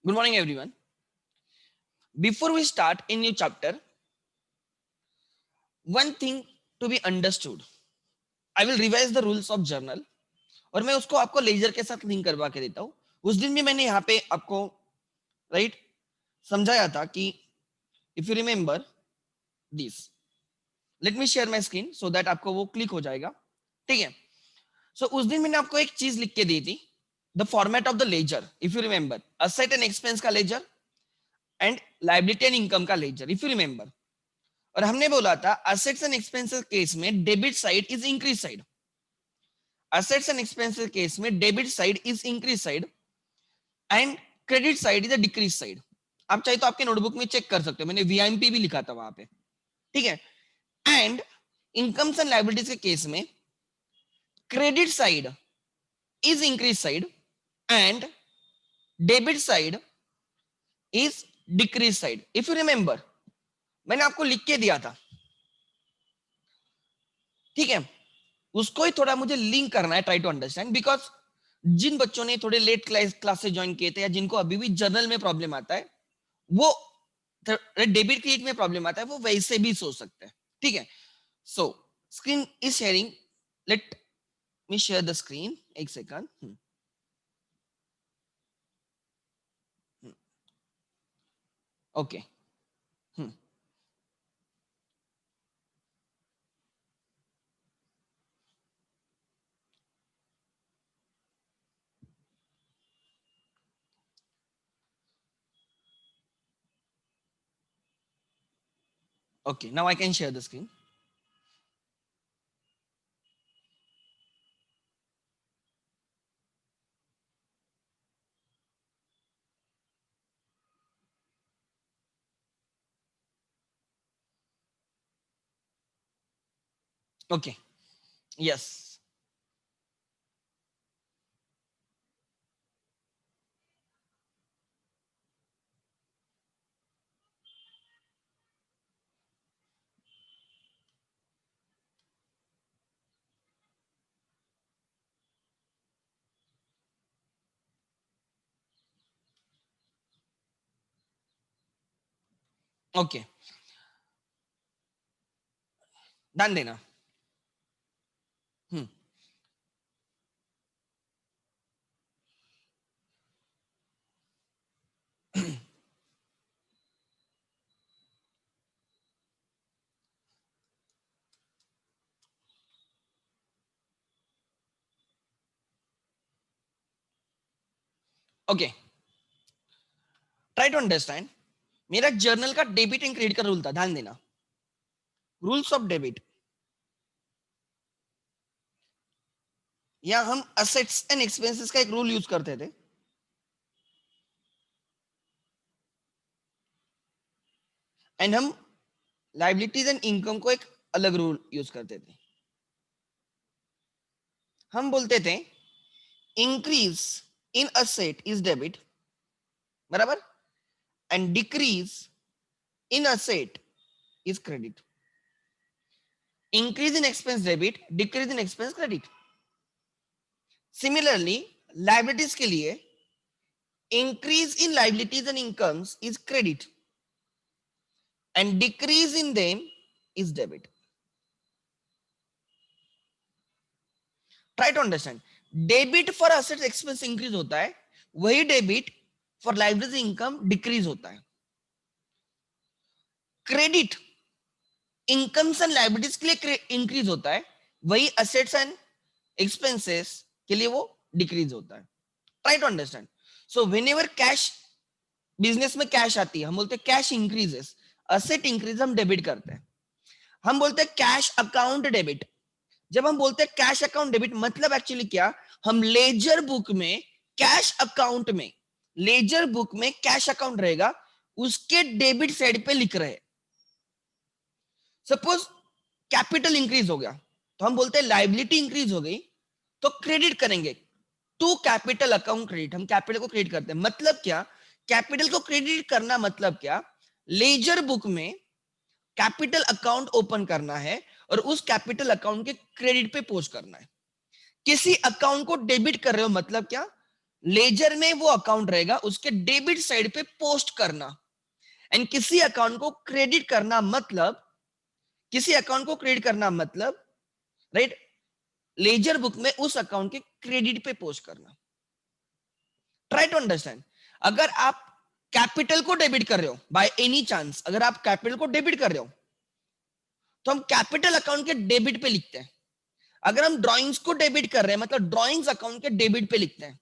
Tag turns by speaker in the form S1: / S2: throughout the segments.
S1: Good morning, everyone. Before we start a new chapter, one thing to be understood. I will revise the rules of journal और मैं उसको आपको laser के साथ link करवा के देता हूँ. उस दिन भी मैंने यहाँ पे आपको राइट समझाया था कि if you remember this, late me share my screen so that आपको वो क्लिक हो जाएगा. ठीक है. सो उस दिन मैंने आपको एक चीज लिख के दी थी, the format of the ledger. If you remember, asset and expense का ledger and liability and income का लेजर. इफ यू रिमेम्बर, और हमने बोला था असेट्स एंड एक्सपेंसेस केस में debit side is increase side. Assets and expenses case में debit side is increase side and credit side is a decrease side. आप चाहे तो आपके नोटबुक में चेक कर सकते हो, मैंने वीआईएमपी भी लिखा था वहां पे. ठीक है. एंड इनकम्स एंड लायबिलिटीज के केस में credit side is increase side and debit side is decrease side. If you remember, मैंने आपको लिख के दिया था. ठीक है. उसको ही थोड़ा मुझे लिंक करना है, ट्राई टू अंडरस्टैंड, बिकॉज जिन बच्चों ने थोड़े लेट क्लासेस ज्वाइन किए थे या जिनको अभी भी जर्नल में प्रॉब्लम आता है, वो डेबिट क्रेडिट में प्रॉब्लम आता है, वो वैसे भी सोच सकते हैं. ठीक है. So screen is sharing. Let me share the screen. एक second. Okay. Okay, now I can share the screen. Okay, yes. Okay, ध्यान देना. हम्म. Okay, try to understand. मेरा जर्नल का डेबिट एंड क्रेडिट का रूल था, ध्यान देना. रूल्स ऑफ डेबिट, या हम असेट्स एंड एक्सपेंसेस का एक रूल यूज करते थे. एंड हम लाइबिलिटीज एंड इनकम को एक अलग रूल यूज करते थे. हम बोलते थे increase in asset is debit, बराबर, and decrease in asset is credit. Increase in expense debit, decrease in expense credit. Similarly liabilities के लिए increase in liabilities and incomes is credit and decrease in them is debit. Try to understand. Debit for assets expense increase होता है, वही debit for liabilities income decrease होता है. Credit incomes and liabilities के लिए increase होता है, वही assets and expenses के लिए वो decrease होता है. Try to understand. So whenever cash, business में कैश आती है, हम बोलते हैं कैश इंक्रीजेस, असेट इंक्रीज हम डेबिट करते हैं. हम बोलते हैं कैश अकाउंट डेबिट. जब हम बोलते हैं कैश अकाउंट डेबिट, मतलब एक्चुअली क्या, हम लेजर बुक में कैश अकाउंट में, लेजर बुक में कैश अकाउंट रहेगा, उसके डेबिट साइड पे लिख रहे. सपोज कैपिटल इंक्रीज हो गया, तो हम बोलते हैं लाइबिलिटी इंक्रीज हो गई, तो क्रेडिट करेंगे टू कैपिटल अकाउंट क्रेडिट. हम कैपिटल को क्रेडिट करते हैं. मतलब क्या, कैपिटल को क्रेडिट करना मतलब क्या, लेजर बुक में कैपिटल अकाउंट ओपन करना है और उस कैपिटल अकाउंट के क्रेडिट पे पोस्ट करना है. किसी अकाउंट को डेबिट कर रहे हो मतलब क्या, लेजर में वो अकाउंट रहेगा, उसके डेबिट साइड पे पोस्ट करना। एंड किसी अकाउंट को क्रेडिट करना मतलब, किसी अकाउंट को क्रेडिट करना मतलब, राइट, लेजर बुक में उस अकाउंट के क्रेडिट पे पोस्ट करना। Try to understand. अगर आप कैपिटल को डेबिट कर रहे हो बाय एनी चांस, अगर आप कैपिटल को डेबिट कर रहे हो तो हम कैपिटल अकाउंट के डेबिट पे लिखते हैं। अगर हम ड्राइंग्स को डेबिट कर रहे हैं मतलब ड्राइंग्स अकाउंट के डेबिट पे लिखते हैं।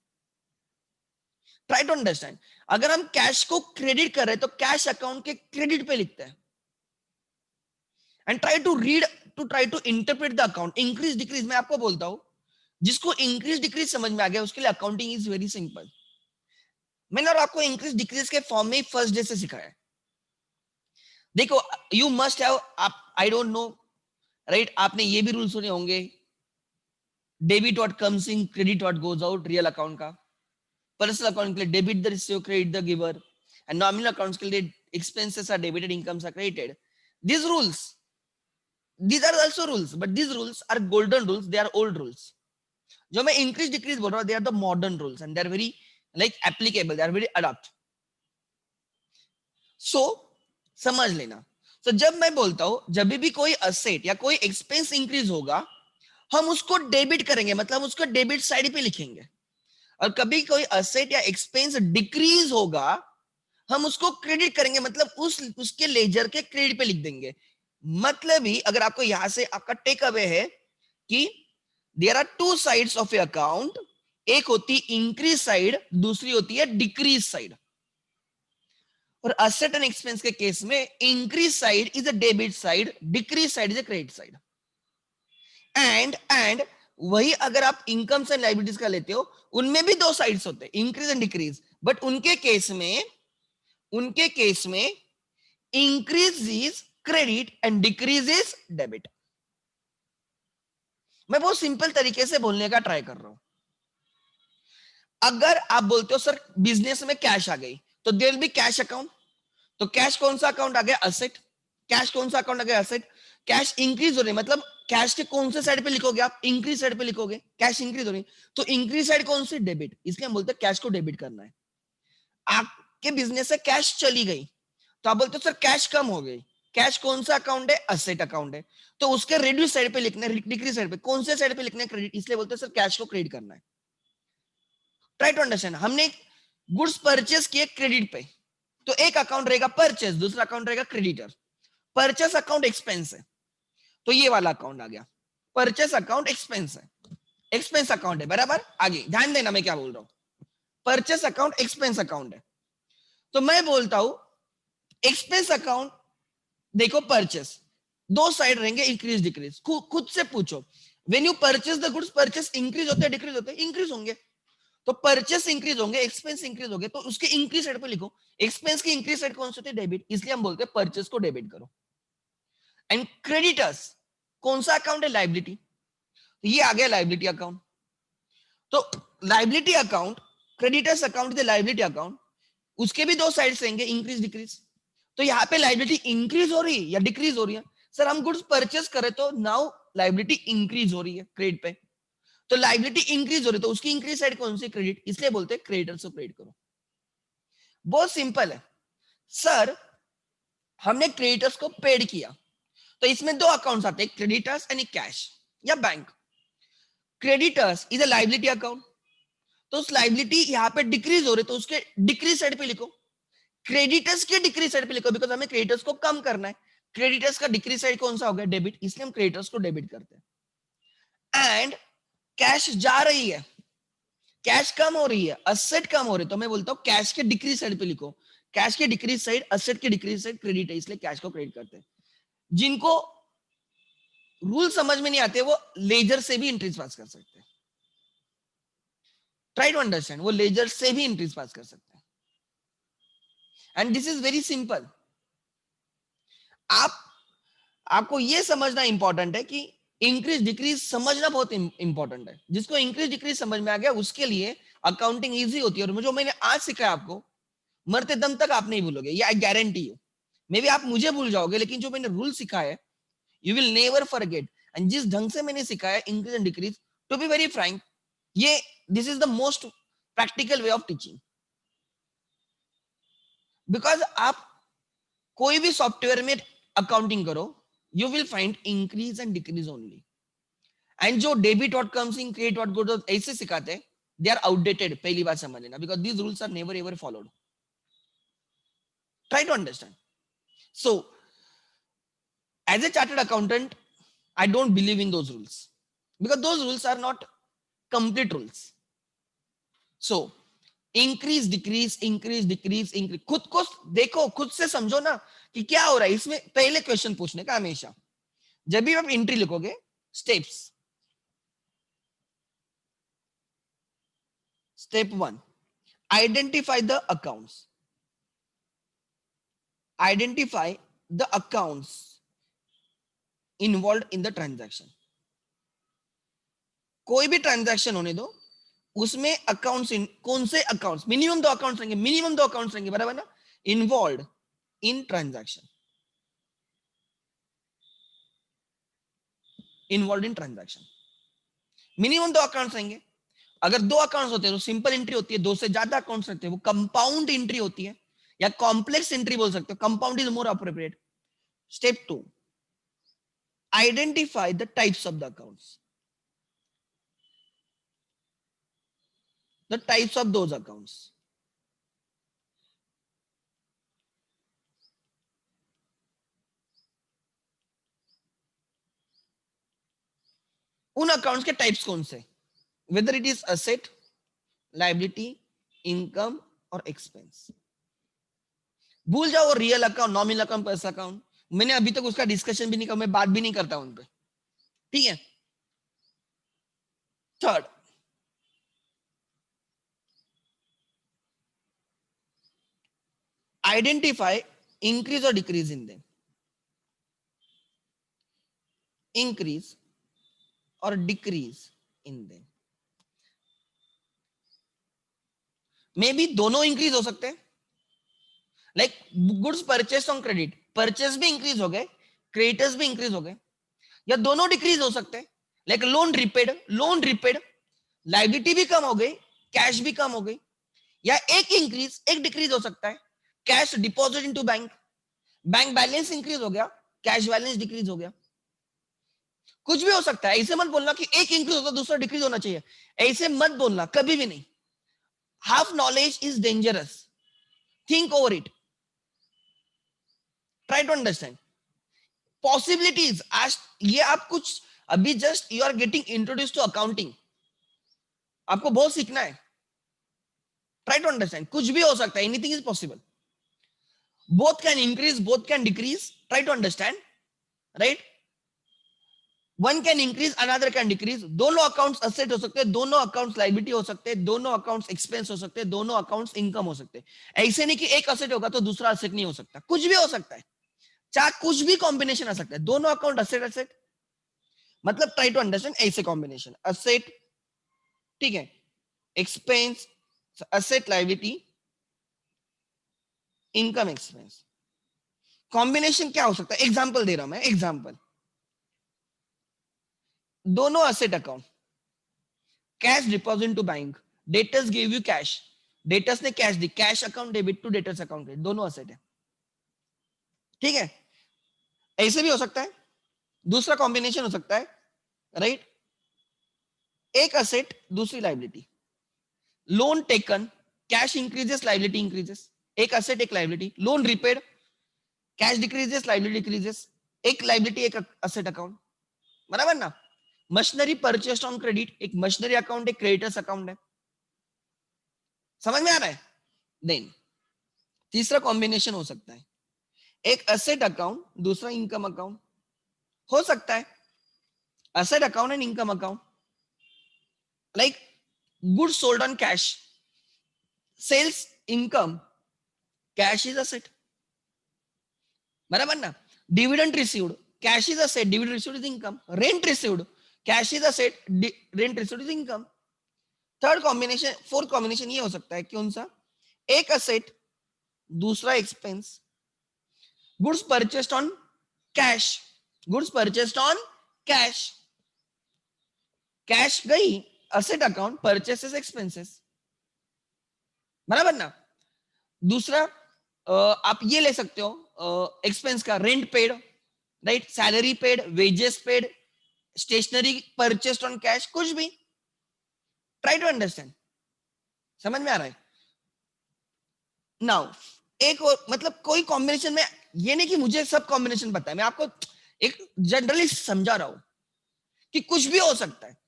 S1: Try to understand. अगर हम कैश को क्रेडिट कर रहे हैं तो कैश अकाउंट के क्रेडिट पे लिखते हैं। And try to interpret the account. Increase decrease मैं आपको बोलता हूं, जिसको इंक्रीज डिक्रीज समझ में आ गया उसके लिए अकाउंटिंग इज वेरी सिंपल। मैंने और आपको इंक्रीज डिक्रीज के फॉर्म में फर्स्ट डे से सिखाया। देखो, यू मस्ट हैव, आप, आई डोंट नो, राइट, आपने ये भी रूल सुने होंगे, debit what comes in, credit what goes out, real account का। पर्सनल अकाउंट के लिए debit the receiver, credit the giver. And nominal accounts के लिए expenses are debited, incomes are credited. these rules these are also rules, but these rules are golden rules, they are old rules. जो मैं increase decrease बोल रहा हूँ, they are the modern rules and they are very like applicable, they are very adapt. So समझ लेना। तो जब मैं बोलता हूं, जब भी कोई असेट या कोई एक्सपेंस इंक्रीज होगा हम उसको डेबिट करेंगे, मतलब उसको डेबिट साइड पे लिखेंगे। और कभी कोई असेट या एक्सपेंस डिक्रीज होगा हम उसको क्रेडिट करेंगे, मतलब उसके लेजर के क्रेडिट पे लिख देंगे। मतलब ही अगर आपको यहां से आपका टेक अवे है कि there are two sides of a account, एक होती इंक्रीज साइड, दूसरी होती है डिक्रीज साइड। और असेट एंड एक्सपेंस के केस में increase side is a debit side, decrease side is a credit side. And वही अगर आप इनकम एंड लायबिलिटीज का लेते हो, उनमें भी दो साइड्स होते हैं, इंक्रीज एंड डिक्रीज, बट उनके केस में increase is credit and decrease is debit. मैं बहुत सिंपल तरीके से बोलने का ट्राई कर रहा हूं। अगर आप बोलते हो सर बिजनेस में कैश आ गई तो there will be cash account. तो कैश कौन सा अकाउंट आ गया? असेट। कैश कौन सा अकाउंट आ गया? असेट। कैश इंक्रीज हो रही, मतलब कैश के कौन से साइड पे लिखोगे आप? इंक्रीज साइड पे लिखोगे। कैश इंक्रीज हो रही तो इंक्रीज साइड कौन सी? डेबिट। इसलिए हम बोलते हैं कैश को डेबिट करना है। आपके बिजनेस से कैश चली गई तो आप बोलते हो सर कैश कम हो गई। कैश कौन सा अकाउंट है? असेट अकाउंट है। तो उसके रिड्यूस साइड पे लिखना है, डिक्रीज साइड पे। कौन से साइड पे लिखना है? क्रेडिट। इसलिए बोलते हैं सर कैश को क्रेडिट करना है। Try to understand. हमने गुड्स परचेस किए क्रेडिट पे, तो एक अकाउंट रहेगा परचेस, दूसरा अकाउंट रहेगा क्रेडिटर। परचेस अकाउंट एक्सपेंस है तो ये वाला अकाउंट आ गया, परचेस अकाउंट एक्सपेंस है, एक्सपेंस अकाउंट है, बराबर। आगे ध्यान देना मैं क्या बोल रहा हूं। परचेस अकाउंट एक्सपेंस अकाउंट है तो मैं बोलता हूं एक्सपेंस अकाउंट, देखो परचेस दो साइड रहेंगे, इंक्रीज डिक्रीज। खुद से पूछो, when you purchase the goods, purchase increase होते हैं डिक्रीज होते हैं? इंक्रीज होंगे। तो परचेस इंक्रीज होंगे, एक्सपेंस इंक्रीज होंगे, तो उसके इंक्रीज साइड पे लिखो। एक्सपेंस की इंक्रीज साइड कौन सी होती है? डेबिट। इसलिए हम बोलते हैं परचेस को डेबिट करो। एंड क्रेडिटर्स कौन सा अकाउंट है? लायबिलिटी। तो ये आ गया लायबिलिटी अकाउंट। तो liability account, creditors account is liability account, उसके भी दो साइड्स रहेंगे, इंक्रीज डिक्रीज। तो यहाँ पे लायबिलिटी इंक्रीज हो रही है या डिक्रीज हो रही है? सर हम गुड्स परचेस करें तो नाउ लायबिलिटी इंक्रीज हो रही है क्रेडिट पे। तो लायबिलिटी इंक्रीज हो रही है तो उसकी इंक्रीज साइड कौन सी? क्रेडिट। इसलिए बोलते हैं क्रेडिटर्स को क्रेडिट करो। बहुत सिंपल है। सर हमने क्रेडिटर्स को पेड किया तो इसमें दो अकाउंट्स आते हैं, क्रेडिटर्स एंड कैश या bank. Creditors is a liability account, तो उस लायबिलिटी यहाँ पे डिक्रीज हो रही तो उसके डिक्रीज साइड पे लिखो। क्रेडिटर्स के डिक्रीज साइड पे लिखो, बिकॉज हमें क्रेडिटर्स को कम करना है। क्रेडिटर्स का डिक्रीज साइड कौन सा हो गया? डेबिट। इसलिए हम क्रेडिटर्स को डेबिट करते हैं। एंड कैश जा रही है, कैश कम हो रही है, असेट कम हो रही है, तो मैं बोलता हूँ कैश के डिक्रीज साइड पे लिखो। कैश के डिक्रीज साइड, असेट के डिक्रीज साइड क्रेडिट है, इसलिए कैश को क्रेडिट करते हैं। जिनको रूल समझ में नहीं आते वो लेजर से भी इंट्रीज पास कर सकते हैं। ट्राई टू अंडरस्टैंड, वो लेजर से भी इंट्रीज पास कर सकते हैं। And this is very simple. आप आपको ये समझना इंपॉर्टेंट है कि इंक्रीज डिक्रीज समझना बहुत इंपॉर्टेंट है। जिसको इंक्रीज डिक्रीज समझ में आ गया उसके लिए अकाउंटिंग इजी होती है। और जो मैंने आज सिखाया आपको, मरते दम तक आप नहीं भूलोगे, ये I guarantee you. May be आप मुझे भूल जाओगे लेकिन जो मैंने रूल सिखाया है you will never forget. And जिस ढंग से मैंने सिखाया increase and decrease, to be very frank, ये this is the most practical way of teaching. Because आप कोई भी सॉफ्टवेयर में अकाउंटिंग करो, you will find increase and decrease only. And जो debit what comes in, credit what goes, ऐसे सिखाते हैं, दे आर आउटडेटेड. पहली बात समझ लेना, because these rules are never ever followed. Try to understand. So as a chartered accountant, I don't believe in those rules, because those rules are not complete rules. So increase decrease, increase decrease, increase. खुद को देखो, खुद से समझो ना कि क्या हो रहा है इसमें. पहले क्वेश्चन पूछने का हमेशा, जब भी आप एंट्री लिखोगे, steps. Step 1, identify the accounts. Identify the accounts involve in the transaction. कोई भी ट्रांजैक्शन होने दो, उसमें अकाउंट्स, कौन से अकाउंट्स, मिनिमम 2 अकाउंट्स रहेंगे, मिनिमम 2 अकाउंट्स रहेंगे, बराबर ना. Involve in transaction, involve in transaction, minimum 2 accounts रहेंगे. अगर 2 अकाउंट्स होते हैं तो सिंपल एंट्री होती है. 2 से ज्यादा अकाउंट्स रहते हैं वो कंपाउंड एंट्री होती है, या कॉम्प्लेक्स एंट्री बोल सकते हो. Compound is more appropriate. Step 2, identify the types of the accounts. The types of those accounts. उन अकाउंट्स के टाइप्स कौन से, whether it is asset, liability, income और expense. भूल जाओ रियल अकाउंट, नॉमिनल अकाउंट, पैसा अकाउंट. मैंने अभी तक उसका डिस्कशन भी नहीं किया, मैं बात भी नहीं करता उन पे. ठीक है. थर्ड, आइडेंटिफाई इंक्रीज और डिक्रीज इन देम. इंक्रीज और decrease in them. May be दोनों इंक्रीज हो सकते हैं. Like goods purchase on credit, purchase भी इंक्रीज हो गए, क्रेडिटर्स भी इंक्रीज हो गए. या दोनों डिक्रीज हो सकते हैं. Like loan repaid, loan repaid, liability भी कम हो गई, कैश भी कम हो गई. या एक इंक्रीज, एक डिक्रीज हो सकता है. Cash deposit into bank, bank balance increase हो गया, कैश बैलेंस डिक्रीज हो गया. कुछ भी हो सकता है. ऐसे मत बोलना कि एक इंक्रीज होता दूसरा डिक्रीज होना चाहिए. ऐसे मत बोलना, कभी भी नहीं. Half knowledge is dangerous. Think over it. Try to understand possibilities. आज ये आप कुछ अभी just you are getting introduce to accounting. आपको बहुत सीखना है. Try to understand. कुछ भी हो सकता है. Anything is possible. Both can increase, both can decrease. Try to understand. Right. One can increase, another can decrease. दोनों अकाउंट्स असेट हो सकते हैं, दोनों अकाउंट्स लाइबिलिटी हो सकते हैं, दोनों अकाउंट्स एक्सपेंस हो सकते हैं, दोनों अकाउंट्स इनकम हो सकते हैं. ऐसे नहीं कि एक असेट होगा तो दूसरा असेट नहीं हो सकता. कुछ भी हो सकता है. चाहे कुछ भी कॉम्बिनेशन आ सकता है. दोनों अकाउंट असेट असेट, मतलब ट्राई टू अंडरस्टैंड. ऐसे कॉम्बिनेशन असेट, ठीक है, expense, asset liability, income expense. Combination क्या हो सकता है. एग्जांपल दे रहा हूं मैं. एग्जांपल, दोनों asset account, cash deposit to bank, debtors give you cash, debtors ने कैश दी, cash account debit to debtors account, दोनों असेट है. ठीक है. ऐसे भी हो सकता है. दूसरा कॉम्बिनेशन हो सकता है, राइट, एक असेट दूसरी liability. Loan taken, cash increases, liability increases. एक असेट एक liability. Loan repaid, cash decreases, liability decreases. एक लाइबिलिटी एक असेट अकाउंट, बराबर ना. मशीनरी परचेस्ड ऑन क्रेडिट, एक मशीनरी अकाउंट एक क्रेडिटर्स अकाउंट है. समझ में आ रहा है. देन तीसरा कॉम्बिनेशन हो सकता है, एक असेट अकाउंट दूसरा इनकम अकाउंट हो सकता है. Asset account and income account. Like goods sold on cash, sales income, cash is asset, बराबर ना. Dividend received, cash is asset, dividend received is income. Rent received, cash is asset, rent received is income. Third combination, fourth combination ये हो सकता है, कौन सा, एक asset दूसरा expense. Goods purchased on cash, goods purchased on cash, cash गई asset account, purchases expenses. बराबर ना। दूसरा आप ये ले सकते हो एक्सपेंस का, rent paid, right, salary paid, wages paid, stationery purchased on cash, कुछ भी। ट्राई टू अंडरस्टैंड, समझ में आ रहा है? नाउ एक और, मतलब कोई कॉम्बिनेशन में, ये नहीं कि मुझे सब कॉम्बिनेशन पता है, मैं आपको एक जनरली समझा रहा हूं कि कुछ भी हो सकता है।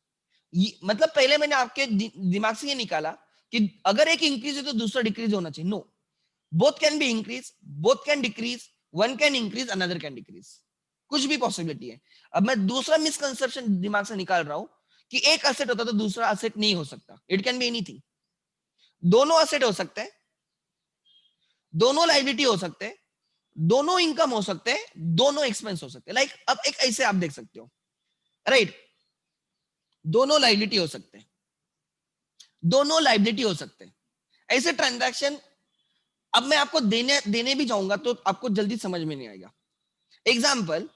S1: मतलब पहले मैंने आपके दिमाग से ये निकाला कि अगर एक इंक्रीज है तो दूसरा डिक्रीज होना चाहिए। No, both can be increase, both can decrease, one can increase, another can decrease, कुछ भी पॉसिबिलिटी है। अब मैं दूसरा मिसकंसेप्शन दिमाग से निकाल रहा हूं कि एक असेट होता तो दूसरा असेट नहीं हो सकता। इट कैन बी एनीथिंग, दोनों असेट हो सकते हैं, दोनों लाइबिलिटी हो सकते हैं, दोनों इनकम हो सकते हैं, दोनों एक्सपेंस हो सकते हैं। लाइक अब एक ऐसे आप देख सकते हो, राइट, दोनों लाइबिलिटी हो सकते हैं, दोनों लाइबिलिटी हो सकते हैं, ऐसे ट्रांजैक्शन। अब मैं आपको देने देने भी जाऊंगा तो आपको जल्दी समझ में नहीं आएगा। एग्जाम्पल,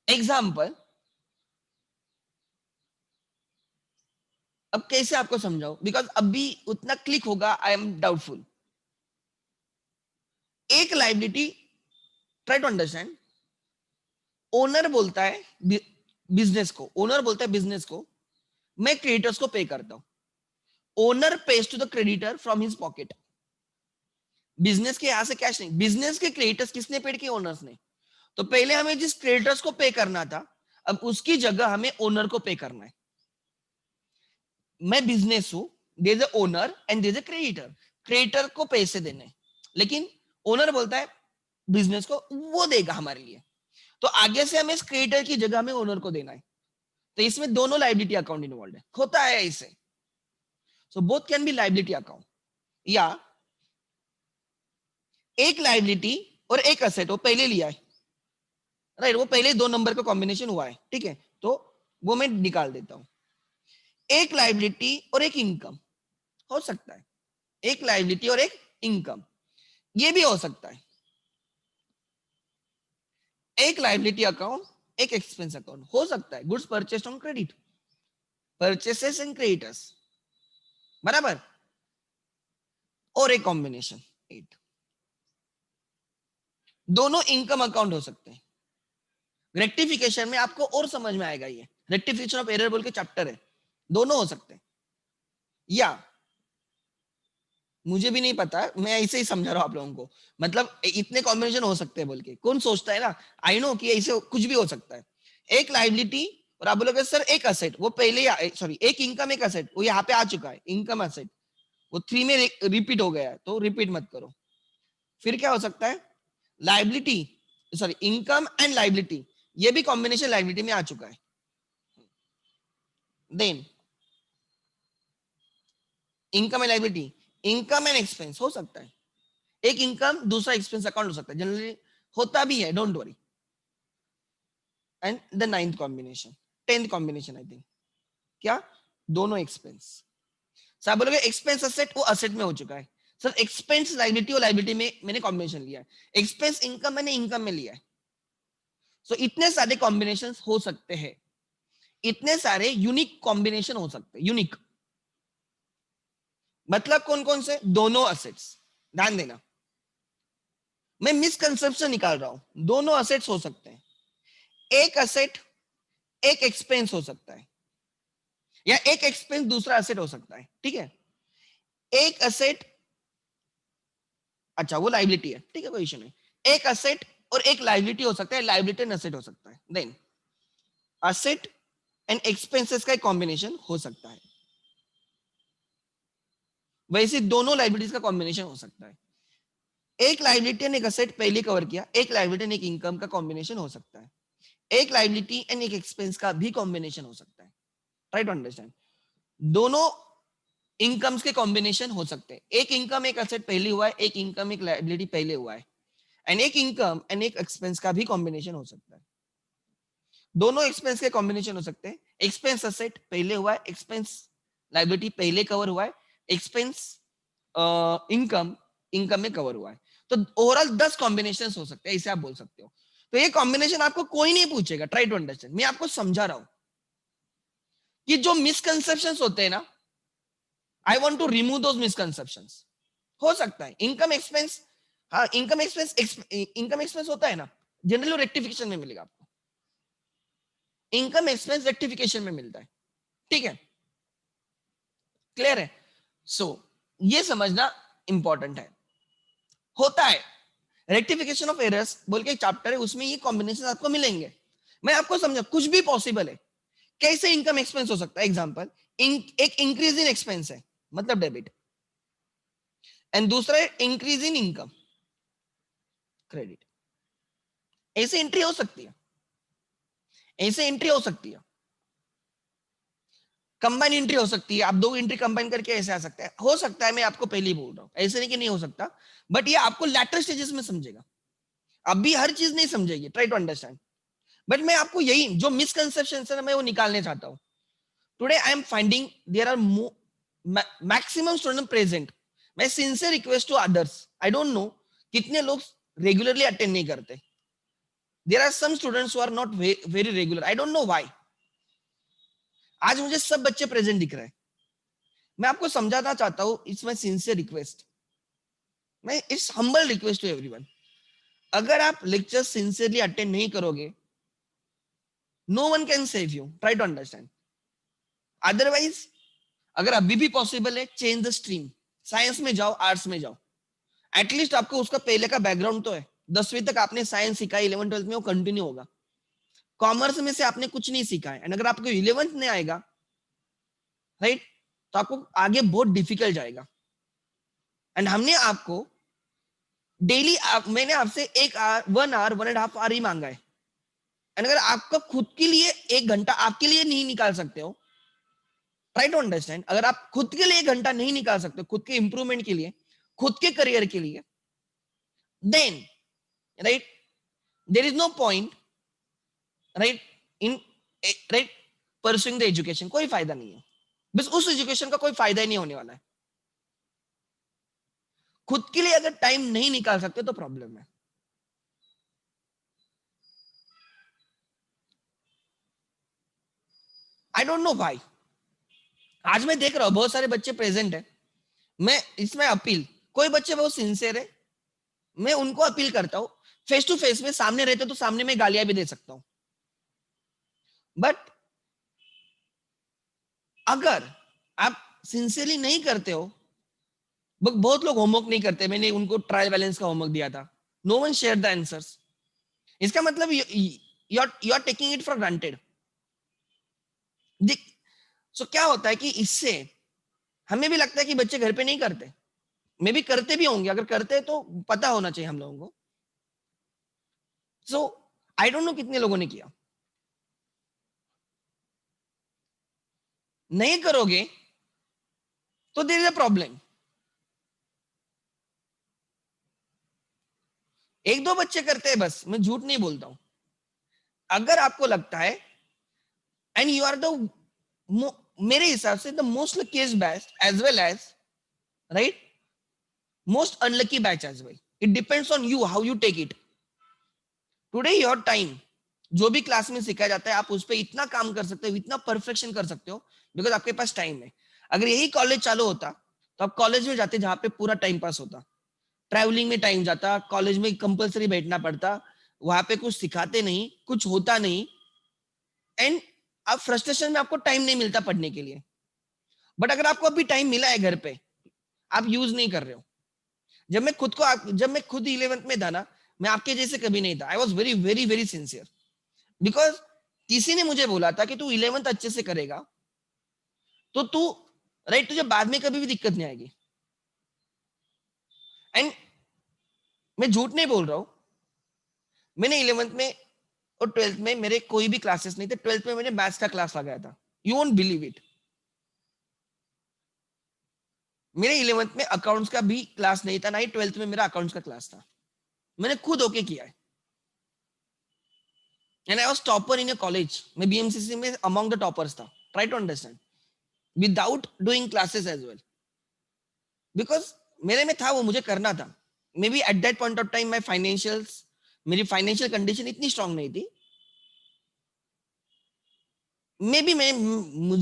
S1: एग्जाम्पल, अब कैसे आपको समझाऊं, बिकॉज अभी उतना क्लिक होगा, आई एम डाउटफुल। एक liability, try to understand, owner बोलता है बिजनेस को, ओनर बोलता है बिजनेस को, मैं क्रेडिटर्स को पे करता हूं। Owner pays to the creditor from his pocket. Business के यहां से कैश नहीं, बिजनेस के क्रेडिटर्स किसने पेड किए? ओनर्स ने। तो पहले हमें जिस क्रेडिटर्स को पे करना था, अब उसकी जगह हमें ओनर को पे करना है। मैं बिजनेस हूं, there is a owner and there is a creditor. Creditor को पैसे देने, लेकिन ओनर बोलता है बिजनेस को वो देगा हमारे लिए, तो आगे से हमें इस क्रेडिटर की जगह हमें ओनर को देना है। तो इसमें दोनों लाइबिलिटी अकाउंट इन्वॉल्व है, होता है इसे। So both can B liability account, या एक लाइबिलिटी और एक असेट वो पहले लिया है, राइट, वो पहले दो नंबर का कॉम्बिनेशन हुआ है, ठीक है, तो वो मैं निकाल देता हूं। एक लाइबिलिटी और एक इनकम हो सकता है, एक लाइबिलिटी और एक इनकम, ये भी हो सकता है। एक लाइबिलिटी अकाउंट, एक एक्सपेंस अकाउंट हो सकता है। Goods purchased on credit, purchases and creditors, बराबर, और एक कॉम्बिनेशन 8, दोनों इनकम अकाउंट हो सकते हैं। रेक्टिफिकेशन में आपको और समझ में आएगा, ये रेक्टिफिकेशन ऑफ एरर बोल के चैप्टर है, दोनों हो सकते हैं। या मुझे भी नहीं पता, मैं ऐसे ही समझा रहा हूं आप लोगों को, मतलब इतने कॉम्बिनेशन हो सकते हैं बोल के कौन सोचता है ना। आई नो कि ऐसे कुछ भी हो सकता है। एक लाइबिलिटी और आप बोलोगे सर एक असेट, वो पहले, सॉरी, एक इनकम एक असेट, वो यहाँ पे आ चुका है, इनकम असेट, वो 3 में रिपीट हो गया है, तो रिपीट मत करो। फिर क्या हो सकता है? Liability, sorry, income and liability, ये भी कॉम्बिनेशन लाइबिलिटी में आ चुका है। Then income and liability, income and expense हो सकता है, एक इनकम दूसरा एक्सपेंस अकाउंट हो सकता है, जनरली होता भी है, don't worry. And the ninth combination, 10th combination I think, क्या? दोनों एक्सपेंस। सर आप बोलोगे एक्सपेंस असेट, वो असेट में हो चुका है। सर एक्सपेंस लाइबिलिटी और लाइबिलिटी में मैंने कॉम्बिनेशन लिया है, एक्सपेंस इनकम मैंने इनकम में लिया है। सो इतने सारे कॉम्बिनेशन हो सकते हैं, इतने सारे यूनिक कॉम्बिनेशन हो सकते हैं, यूनिक मतलब कौन कौन से? दोनों असेट्स, ध्यान देना, मैं मिसकंसेप्शन निकाल रहा हूं। दोनों असेट्स हो सकते हैं, एक असेट एक एक्सपेंस हो सकता है, या एक एक्सपेंस दूसरा असेट हो सकता है, ठीक है। एक असेट, अच्छा वो लाइबिलिटी है, ठीक है, कोई इशू नहीं। एक असेट और एक लाइबिलिटी हो सकता है, लाइबिलिटी एंड असेट हो सकता है। देन असेट एंड एक्सपेंसेस का एक कॉम्बिनेशन हो सकता है, वैसे दोनों लाइबिलिटीज का कॉम्बिनेशन हो सकता है। एक लाइबिलिटी एंड एक असेट पहले कवर किया, एक लाइबिलिटी एंड एक इनकम का कॉम्बिनेशन हो सकता है, एक लाइबिलिटी एंड एक एक्सपेंस का भी कॉम्बिनेशन हो सकता है। ट्राई टू अंडरस्टैंड, दोनों इनकम्स के कॉम्बिनेशन हो सकते हैं, एक इनकम एक असेट पहले हुआ है, एक इनकम एक लाइबिलिटी पहले हुआ है, एंड एक इनकम एंड एक एक्सपेंस का भी कॉम्बिनेशन हो सकता है। दोनों एक्सपेंस के कॉम्बिनेशन हो सकते हैं, एक्सपेंस असेट पहले हुआ है, एक्सपेंस लाइबिलिटी पहले कवर हुआ है, एक्सपेंस इनकम इनकम में कवर हुआ है। तो ओवरऑल 10 कॉम्बिनेशन हो सकते हैं, इसे आप बोल सकते हो। तो ये कॉम्बिनेशन आपको कोई नहीं पूछेगा, ट्राई टू अंडरस्टैंड, मैं आपको समझा रहा हूं कि जो मिसकंसेप्शंस होते हैं ना, I want to remove those misconceptions. हो सकता है इनकम एक्सपेंस, हाँ इनकम एक्सपेंस होता है ना, जनरली रेक्टिफिकेशन में मिलेगा आपको, इनकम एक्सपेंस रेक्टिफिकेशन में मिलता है, ठीक है, क्लियर है। सो ये समझना इंपॉर्टेंट है, होता है रेक्टिफिकेशन ऑफ एरर्स बोल के एक चैप्टर है, उसमें ये कॉम्बिनेशन आपको मिलेंगे। मैं आपको समझा कुछ भी पॉसिबल है, कैसे इनकम एक्सपेंस हो सकता है, एग्जांपल एक इंक्रीज इन एक्सपेंस है मतलब डेबिट, एंड दूसरा है इंक्रीज इन इनकम क्रेडिट, ऐसे एंट्री हो सकती है, ऐसे एंट्री हो सकती है, कंबाइन एंट्री हो सकती है, आप दो एंट्री कंबाइन करके ऐसे आ सकता है, हो सकता है, मैं आपको पहले ही बोल रहा हूं, ऐसे नहीं कि नहीं हो सकता, बट ये आपको लेटर स्टेजेस में समझेगा, अभी हर चीज नहीं समझेगी, ट्राई टू अंडरस्टैंड। बट मैं आपको यही जो मिसकंसेप्शन है मैं वो निकालने चाहता हूँ। Today I am finding there are maximum student present, मैं sincere request to others, I don't know कितने लोग रेगुलरली अटेंड नहीं करते, there are some students who are not very regular, I don't know why. आज मुझे सब बच्चे present दिख रहे हैं, मैं आपको समझाना चाहता हूँ, इट्स माय सिंसियर रिक्वेस्ट, मैं it's humble request to everyone, अगर आप लेक्चर सिंसियरली अटेंड नहीं करोगे, no one can save you, try to understand. Otherwise अगर अभी भी पॉसिबल है, चेंज द स्ट्रीम, साइंस में जाओ, आर्ट्स में जाओ, एटलीस्ट आपको उसका पहले का बैकग्राउंड तो है, 10वीं तक आपने साइंस सीखा, 11 12 में वो कंटिन्यू होगा। कॉमर्स में से आपने कुछ नहीं सीखा है, एंड अगर आपको 11th में आएगा, राइट, तो आपको आगे बहुत डिफिकल्ट जाएगा। एंड हमने आपको डेली मैंने आपसे 1 आवर 1.5 आवर ही मांगा है, एंड अगर आपका खुद के लिए 1 घंटा आपके लिए नहीं निकाल सकते हो, ट्राई टू अंडरस्टैंड, अगर आप खुद के लिए 1 घंटा नहीं निकाल सकते, खुद के इंप्रूवमेंट के लिए, खुद के करियर के लिए, then right there is no point, right, in right pursuing the education, कोई फायदा नहीं है, बस उस एजुकेशन का कोई फायदा ही नहीं होने वाला है। खुद के लिए अगर टाइम नहीं निकाल सकते तो प्रॉब्लम है। आई डोंट नो भाई, आज मैं देख रहा हूं बहुत सारे बच्चे प्रेजेंट है, मैं इसमें अपील, कोई बच्चे बहुत सिंसियर है, मैं उनको अपील करता हूं, फेस टू फेस में सामने रहते तो सामने में गालियां भी दे सकता हूं, बट अगर आप सिंसियरली नहीं करते हो, बहुत लोग होमवर्क नहीं करते, मैंने उनको ट्रायल बैलेंस का होमवर्क दिया था, no one share the answers, इसका मतलब you are taking it for granted. So क्या होता है कि इससे हमें भी लगता है कि बच्चे घर पे नहीं करते, मे भी करते भी होंगे, अगर करते तो पता होना चाहिए हम लोगों को। सो आई डोंट नो कितने लोगों ने किया, नहीं करोगे तो देयर इज अ प्रॉब्लम। एक दो बच्चे करते हैं बस, मैं झूठ नहीं बोलता हूं, अगर आपको लगता है एंड यू आर द, मेरे हिसाब से the most case best as well as, right, most unlucky batch as well, it depends on you how you take it. Today your time, जो भी क्लास में सिखाया जाता है आप उस पर इतना काम कर सकते हो, इतना परफेक्शन कर सकते हो, बिकॉज आपके पास टाइम है। अगर यही कॉलेज चालू होता तो आप कॉलेज में जाते जहां पे पूरा टाइम पास होता, ट्रैवलिंग में टाइम जाता, कॉलेज में कंपलसरी बैठना पड़ता, वहां पे कुछ सिखाते नहीं, कुछ होता नहीं, एंड आप फ्रस्ट्रेशन में आपको टाइम नहीं मिलता पढ़ने के लिए। बट अगर आपको अभी टाइम मिला है घर पे, आप यूज नहीं कर रहे हो। जब मैं खुद 11th में था ना, मैं आपके जैसे कभी नहीं था, I was very very very sincere, because किसी ने मुझे बोला था कि तू 11th अच्छे से करेगा तो तू, राइट, तुझे बाद में कभी भी दिक्कत नहीं आएगी। एंड मैं झूठ नहीं बोल रहा हूं, मैंने 11th में और 12th में मेरे कोई भी क्लासेस नहीं थे, 12th में मैंने मैथ्स का क्लास लगाया था, यू वोंट बिलीव इट, मेरे 11th में अकाउंट्स का भी क्लास नहीं था, ना ही 12th में मेरा अकाउंट्स का क्लास था, मैंने खुद होके किया है, and I was topper in a college, मैं बीएमसीसी में अमंग द टॉपर्स था, try to understand, without doing classes as well, because मेरे में था, वो मुझे करना था। May be at that point of time my financials, मेरी फाइनेंशियल कंडीशन इतनी स्ट्रांग नहीं थी, मे बी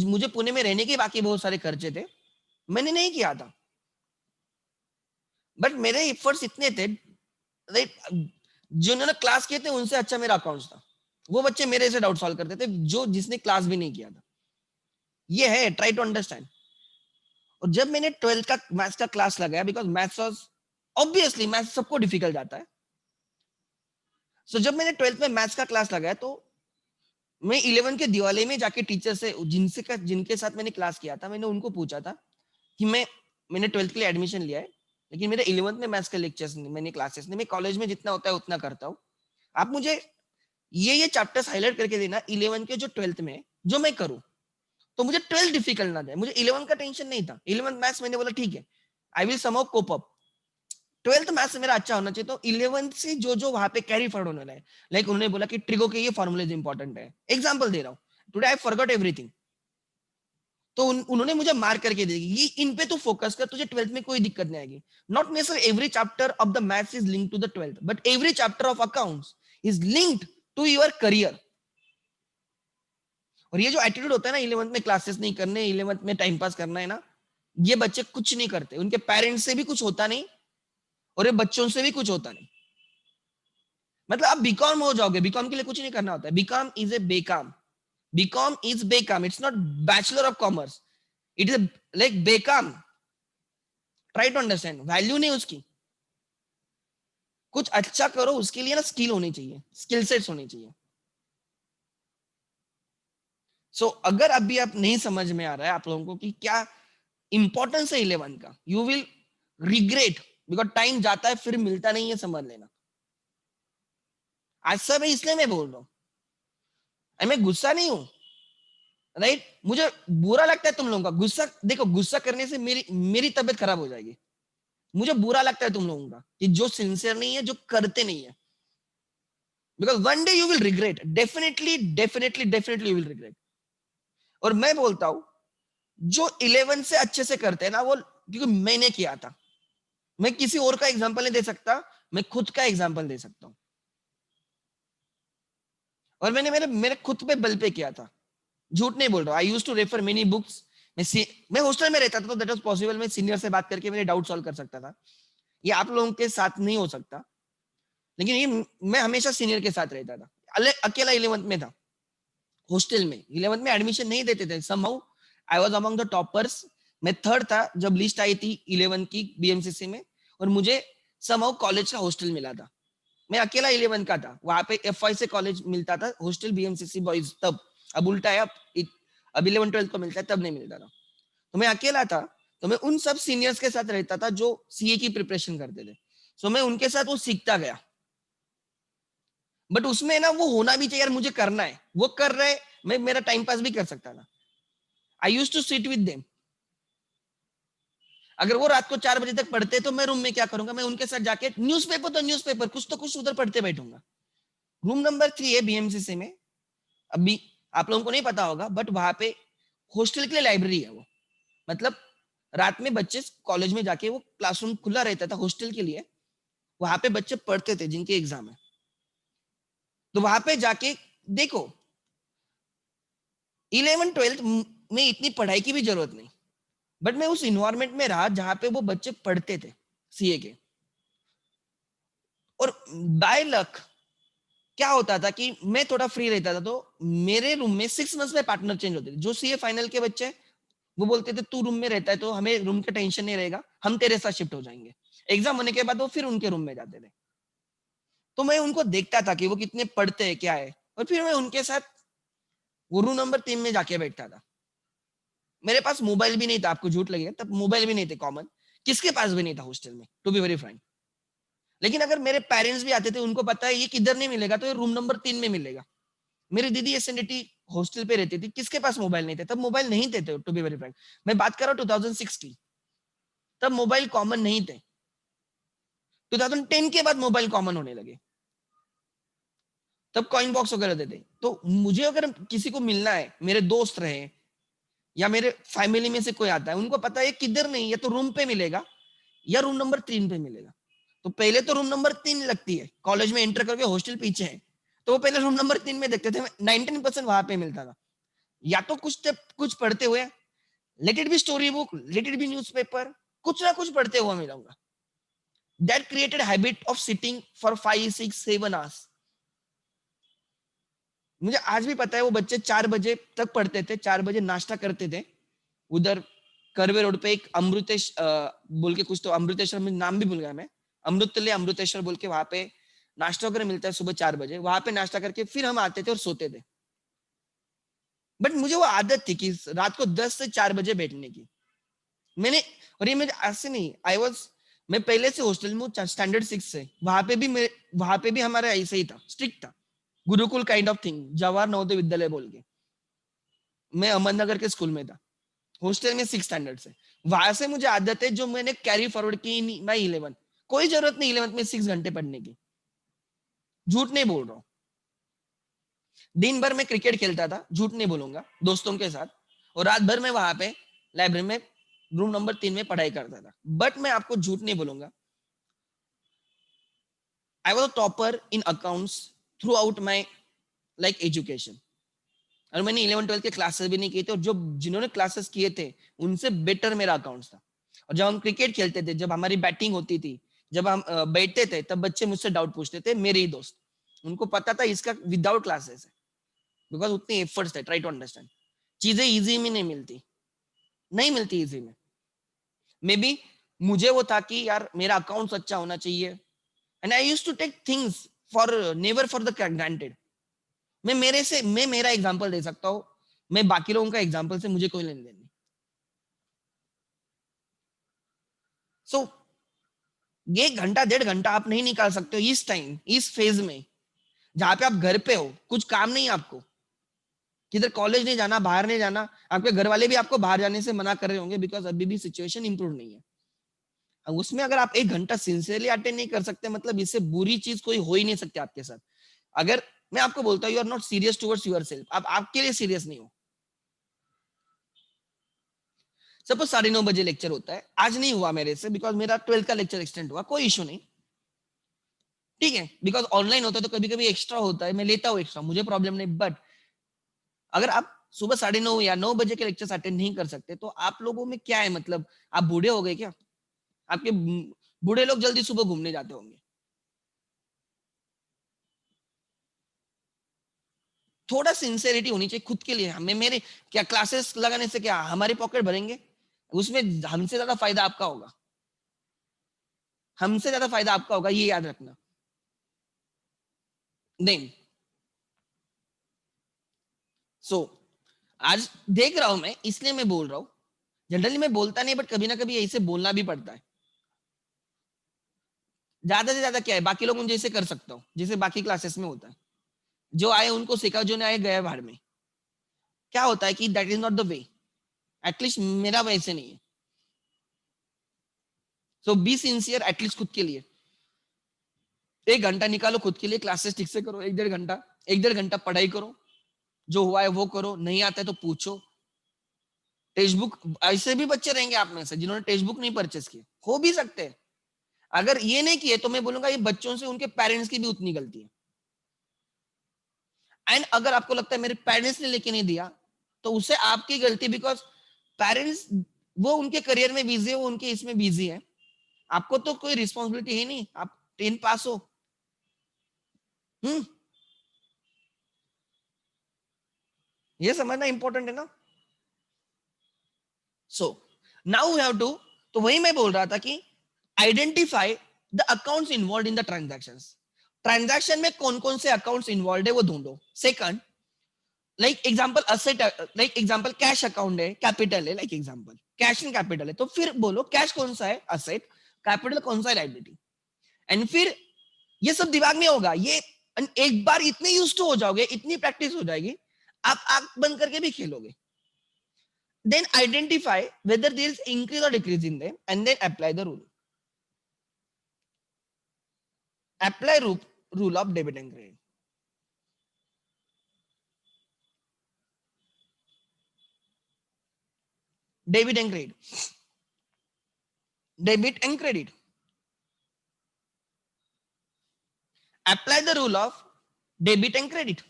S1: मुझे पुणे में रहने के बाकी बहुत सारे खर्चे थे, मैंने नहीं किया था। बट मेरे एफर्ट्स इतने थे, राइट, जिन्होंने क्लास किए थे उनसे अच्छा मेरा अकाउंट्स था। वो बच्चे मेरे से डाउट सॉल्व करते थे जो जिसने क्लास भी नहीं किया था। ये है, ट्राई टू अंडरस्टैंड। और जब मैंने 12th का मैथ्स का क्लास लगाया, because maths was obviously, maths सबको डिफिकल्ट जाता है। सो जब मैंने 12th में मैथ्स का क्लास लगाया, तो मैं 11 के दिवाली में जाके टीचर से, जिनके साथ मैंने क्लास किया था, मैंने उनको पूछा था कि मैंने 12th के लिए एडमिशन लिया है, लेकिन मेरे 11th में मैथ्स के लेक्चर्स नहीं, मैंने क्लासेस नहीं, मैं कॉलेज में जितना होता है उतना करता हूँ। आप मुझे ये चैप्टर्स हाईलाइट करके देना 11 के जो 12th में, जो मैं करूँ, तो मुझे 12th डिफिकल्ट ना जाए। मुझे 11 का टेंशन नहीं था। 11th मैथ्स मैंने बोला ठीक है, I will somehow cope up. 12th maths मेरा अच्छा होना चाहिए, तो 11th से जो जो वहां पे कैरी फॉरवर्ड होना है, लाइक उन्होंने बोला कि ट्रिगो के ये फॉर्मूलेज इंपॉर्टेंट है, एग्जांपल दे रहा हूँ, टुडे आई फॉरगॉट एवरीथिंग, तो उन्होंने मुझे मार्क करके देगी, ये इन पे तू फोकस कर, तुझे 12th में कोई दिक्कत नहीं आएगी। Not necessary every chapter of the maths is linked to the 12th, but every chapter of accounts is linked to your career. और ये जो एटीट्यूड होता है ना, 11th में क्लासेस नहीं करने, 11th में टाइम पास करना है ना, ये बच्चे कुछ नहीं करते, उनके पेरेंट्स से भी कुछ होता नहीं, और ये बच्चों से भी कुछ होता नहीं। मतलब आप बीकॉम हो जाओगे, बीकॉम के लिए कुछ नहीं करना होता है, BCom is a become, BCom is become, it's not bachelor of commerce, it is like become. Try to understand, value नहीं उसकी। कुछ अच्छा करो, उसके लिए ना स्किल होनी चाहिए, स्किल सेट्स होनी चाहिए। अगर अभी आप नहीं समझ में आ रहा है आप लोगों को कि क्या इंपॉर्टेंस है 11 का, you will regret, because time जाता है फिर मिलता नहीं है, समझ लेना। आज सब है इसलिए मैं बोल रहा हूँ, मैं गुस्सा नहीं हूं, राइट। मुझे बुरा लगता है तुम लोगों का गुस्सा, देखो गुस्सा करने से मेरी मेरी तबीयत खराब हो जाएगी। मुझे बुरा लगता है तुम लोगों का कि जो सिंसियर नहीं है, जो करते नहीं है, because one day you will regret, definitely definitely definitely you will regret. और मैं बोलता हूं, जो 11 से अच्छे से करते हैं ना, वो क्योंकि मैंने किया था, मैं किसी और का एग्जाम्पल नहीं दे सकता, मैं खुद का एग्जाम्पल दे सकता हूं। और मैंने मेरे मेरे खुद पे बल पे किया था, झूठ नहीं बोल रहा। I used to refer many books. मैं हॉस्टल में रहता था, तो दैट वाज पॉसिबल, मैं सीनियर से बात करके मेरे डाउट सॉल्व कर सकता था। ये आप लोगों के साथ नहीं हो सकता, लेकिन ये मैं हमेशा सीनियर के साथ रहता था। अकेला 11th में था, हॉस्टल में 11th में एडमिशन नहीं देते थे, somehow I was among the toppers. मैं थर्ड था जब लिस्ट आई थी 11 की बीएमसीसी में, और मुझे समहाउ कॉलेज का हॉस्टल मिला था। मैं अकेला 11 का था, वहां पे एफ से कॉलेज मिलता था, हॉस्टल बीएमसीसी बॉयज तब। अब उल्टा है, अब 11-12 को मिलता है, तब नहीं मिलता था। तो मैं अकेला था, तो मैं उन सब सीनियर्स के साथ रहता था जो सीए की प्रिपरेशन करते थे। मैं उनके साथ वो सीखता गया। बट उसमें ना वो होना भी चाहिए यार, मुझे करना है, वो कर रहे, मैं मेरा टाइम पास भी कर सकता था। I use to sit with them. अगर वो रात को 4 बजे तक पढ़ते, तो मैं रूम में क्या करूंगा, मैं उनके साथ जाके न्यूज़पेपर तो न्यूज़पेपर, कुछ तो कुछ उधर पढ़ते बैठूंगा। रूम नंबर 3 है बीएमसीसी में। अभी आप लोगों को नहीं पता होगा, बट वहां पे हॉस्टल के लिए लाइब्रेरी है वो। मतलब रात में बच्चे कॉलेज में जाके, वो क्लासरूम खुला रहता था हॉस्टल के लिए, वहां पे बच्चे पढ़ते थे जिनके एग्जाम है। तो वहां पे जाके देखो, 11-12 में इतनी पढ़ाई की भी जरूरत नहीं, बट मैं उस इन्वायरमेंट में रहा जहां पे वो बच्चे पढ़ते थे सीए के। और बाय लक क्या होता था कि मैं थोड़ा फ्री रहता था, तो मेरे रूम में 6 मंथ्स में पार्टनर चेंज होते थे। जो सीए फाइनल के बच्चे, वो बोलते थे तू रूम में रहता है तो हमें रूम का टेंशन नहीं रहेगा, हम तेरे साथ शिफ्ट हो जाएंगे। एग्जाम होने के बाद वो फिर उनके रूम में जाते थे। तो मैं उनको देखता था कि वो कितने पढ़ते हैं, क्या है, और फिर मैं उनके साथ वो रूम नंबर 3 में जाके बैठता था। मेरे पास मोबाइल भी नहीं था, आपको झूठ लगेगा, तब मोबाइल भी नहीं थे कॉमन, किसके पास भी नहीं था हॉस्टल में, टू बी वेरी फ्रैंक। लेकिन अगर मेरे पेरेंट्स भी आते थे, उनको पता है ये किधर नहीं मिलेगा, तो ये रूम नंबर 3 में मिलेगा। मेरी दीदी एसएनडीटी हॉस्टल पे रहती थी, किसके पास मोबाइल नहीं थे, तब मोबाइल नहीं थे, टू बी वेरी फ्रैंक। मैं बात कर रहा हूँ 2006 की, तब मोबाइल कॉमन नहीं थे। 2010 के बाद मोबाइल कॉमन होने लगे, तब कॉइन बॉक्स वगैरह देते। तो मुझे अगर किसी को मिलना है, मेरे दोस्त रहे या मेरे फैमिली में से कोई आता है, उनको पता है किधर नहीं, या तो रूम पे मिलेगा या रूम नंबर 3 पे मिलेगा। तो पहले तो रूम नंबर 3 लगती है, कॉलेज में एंटर करके हॉस्टल पीछे है, तो वो पहले रूम नंबर 3 में देखते थे। 19% वहां पे मिलता था, या तो कुछ पढ़ते हुए, let it be story book, let it be newspaper, कुछ ना कुछ पढ़ते हुए मिलूंगा। that created habit of sitting for 5, 6, 7 hours. मुझे आज भी पता है वो बच्चे 4 बजे तक पढ़ते थे, 4 बजे नाश्ता करते थे। उधर करवे रोड पे एक अमृतेश बोल के कुछ, तो अमृतेश्वर में नाम भी भूल गया मैं, अमृतले अमृतेश्वर बोल के, वहां पे नाश्ता वगैरह मिलता है सुबह 4 बजे, वहां पे नाश्ता करके फिर हम आते थे और सोते थे। बट मुझे वो आदत थी कि रात को 10 से 4 बजे बैठने की। मैंने, और ये मुझे ऐसे नहीं, मैं पहले से हॉस्टल में स्टैंडर्ड 6 से, वहां पे भी हमारा ऐसे ही था, स्ट्रिक्ट था, Gurukul kind of thing, Jawahar Navodaya Vidyalaya बोल के। मैं अहमदनगर के स्कूल में था, हॉस्टल में 6 स्टैंडर्ड से। वहां से मुझे आदत है जो मैंने कैरी फॉरवर्ड की माई 11। कोई जरूरत नहीं 11th में 6 घंटे पढ़ने की, झूठ नहीं बोल रहा हूँ। दिन भर मैं क्रिकेट खेलता था, झूठ नहीं बोलूंगा, दोस्तों के साथ, और रात भर मैं वहां पे लाइब्रेरी में रूम नंबर 3 में पढ़ाई करता था। बट मैं आपको झूठ नहीं बोलूंगा, I was topper in accounts through out my like education. और मैंने 11 12 के क्लासेस भी नहीं किए थे, और जो जिन्होंने क्लासेस किए थे उनसे बेटर मेरा अकाउंट्स था। और जब हम क्रिकेट खेलते थे, जब हमारी बैटिंग होती थी, जब हम बैठते थे, तब बच्चे मुझसे डाउट पूछते थे, मेरे ही दोस्त, उनको पता था इसका विदाउट क्लासेस है, बिकॉज उतने एफर्ट्स थे, ट्राई टू अंडरस्टैंड। चीजें इजी में नहीं मिलती, नहीं मिलती इजी में। मे बी मुझे वो था कि यार मेरा अकाउंट अच्छा होना चाहिए, and I used to take things for never for the granted. मैं मेरा एग्जांपल दे सकता हूँ, मैं बाकी लोगों का एग्जांपल से मुझे कोई लेने देने नहीं। सो ये घंटा 1.5 घंटा आप नहीं निकाल सकते हो इस टाइम, इस फेज में, जहां पे आप घर पे हो, कुछ काम नहीं आपको, किधर कॉलेज नहीं जाना, बाहर नहीं जाना, आपके घर वाले भी आपको बाहर जाने से मना कर रहे होंगे, बिकॉज अभी भी सिचुएशन इंप्रूव नहीं है। उसमें अगर आप 1 घंटा सिंसियरली अटेंड नहीं कर सकते, मतलब इससे बुरी चीज कोई हो ही नहीं सकती आपके साथ। अगर मैं आपको बोलता हूँ you are not serious towards yourself, आप आपके लिए सीरियस नहीं हो। सपोज 9:30 बजे लेक्चर होता है, आज नहीं हुआ मेरे से, बिकॉज मेरा 12th का लेक्चर एक्सटेंड हुआ, कोई इशू नहीं, ठीक है, बिकॉज ऑनलाइन होता है तो कभी कभी एक्स्ट्रा होता है, मैं लेता हूँ एक्स्ट्रा, मुझे प्रॉब्लम नहीं। बट अगर आप सुबह 9:30 या 9 बजे के लेक्चर अटेंड नहीं कर सकते, तो आप लोगों में क्या है, मतलब आप बूढ़े हो गए क्या? आपके बूढ़े लोग जल्दी सुबह घूमने जाते होंगे। थोड़ा सिंसेरिटी होनी चाहिए खुद के लिए। हमें मेरे क्या क्लासेस लगाने से क्या हमारी पॉकेट भरेंगे? उसमें हमसे ज्यादा फायदा आपका होगा, हमसे ज्यादा फायदा आपका होगा, ये याद रखना। नहीं, सो आज देख रहा हूं मैं, इसलिए मैं बोल रहा हूं। जनरली मैं बोलता नहीं, बट कभी ना कभी ऐसे बोलना भी पड़ता है। ज्यादा से ज्यादा क्या है, बाकी लोगों जैसे कर सकता हूँ, जैसे बाकी क्लासेस में होता है, जो आए उनको सिखाओ, जो नहीं आए गए बाहर में। क्या होता है कि that is not the way, at least मेरा वैसे नहीं है। सो बी सिंसियर एटलीस्ट खुद के लिए। 1 घंटा निकालो खुद के लिए, क्लासेस ठीक से करो, 1 1.5 घंटा, 1 1.5 घंटा पढ़ाई करो, जो हुआ है वो करो, नहीं आता है तो पूछो। टेक्स्ट बुक, ऐसे भी बच्चे रहेंगे आप में से जिन्होंने टेक्स्ट बुक नहीं परचेस किए, हो भी सकते हैं। अगर ये नहीं किए तो मैं बोलूंगा ये बच्चों से उनके पेरेंट्स की भी उतनी गलती है। एंड अगर आपको लगता है मेरे पेरेंट्स ने लेके नहीं दिया, तो उससे आपकी गलती, बिकॉज पेरेंट्स वो उनके करियर में बिजी है, वो उनके इसमें बिजी है। आपको तो कोई रिस्पॉन्सिबिलिटी है नहीं, आप 10 पास हो। हम्म, ये समझना इंपॉर्टेंट है ना। So now we have to, तो वही मैं बोल रहा था कि identify the accounts involve in the transactions. Transaction में कौन कौन से अकाउंट्स इन्वॉल्व है वो ढूंढो। Second, like example asset, like example cash account है, कैपिटल है, like example cash and capital है, तो फिर बोलो कैश कौन सा है असेट, कैपिटल कौन सा है लायबिलिटी। एंड फिर ये सब दिमाग में होगा, ये एक बार इतने यूज टू हो जाओगे, इतनी प्रैक्टिस हो जाएगी, आप आंख बंद करके भी खेलोगे। Then identify whether there is increase or decrease in them, and then apply the rule. Apply rule of debit and credit. Debit and credit. Debit and credit. Apply the rule of debit and credit.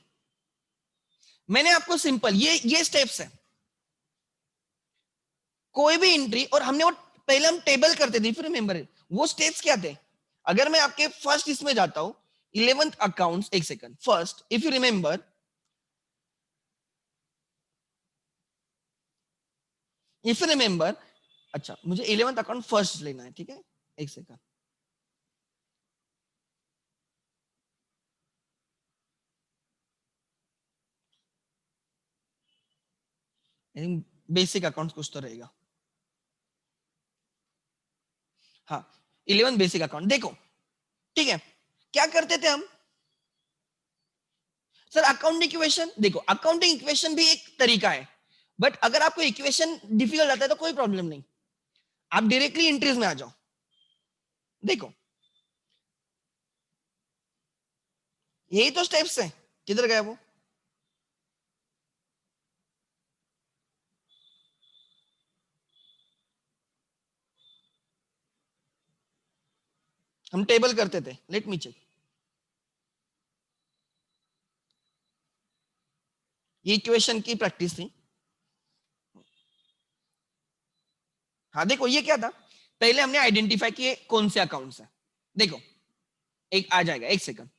S1: मैंने आपको simple ये steps है, कोई भी entry, और हमने वो पहले हम टेबल करते थे, फिर रिमेंबर वो स्टेप्स क्या थे, अगर मैं आपके फर्स्ट इसमें जाता हूं 11th अकाउंट्स, एक second, first if you remember, अच्छा मुझे 11th अकाउंट फर्स्ट लेना है, ठीक है, एक सेकंड। बेसिक अकाउंट कुछ तो रहेगा, हाँ 11 बेसिक अकाउंट। देखो ठीक है, क्या करते थे हम सर, अकाउंटिंग इक्वेशन, देखो अकाउंटिंग इक्वेशन भी एक तरीका है, बट अगर आपको इक्वेशन डिफिकल्ट आता है तो कोई प्रॉब्लम नहीं, आप डायरेक्टली एंट्रीज में आ जाओ। देखो यही तो स्टेप्स है, किधर गया वो, हम टेबल करते थे, लेट मी चेक, ये इक्वेशन की प्रैक्टिस थी। हाँ देखो ये क्या था, पहले हमने आइडेंटिफाई किए कौन से अकाउंट्स है, देखो एक आ जाएगा, एक सेकंड,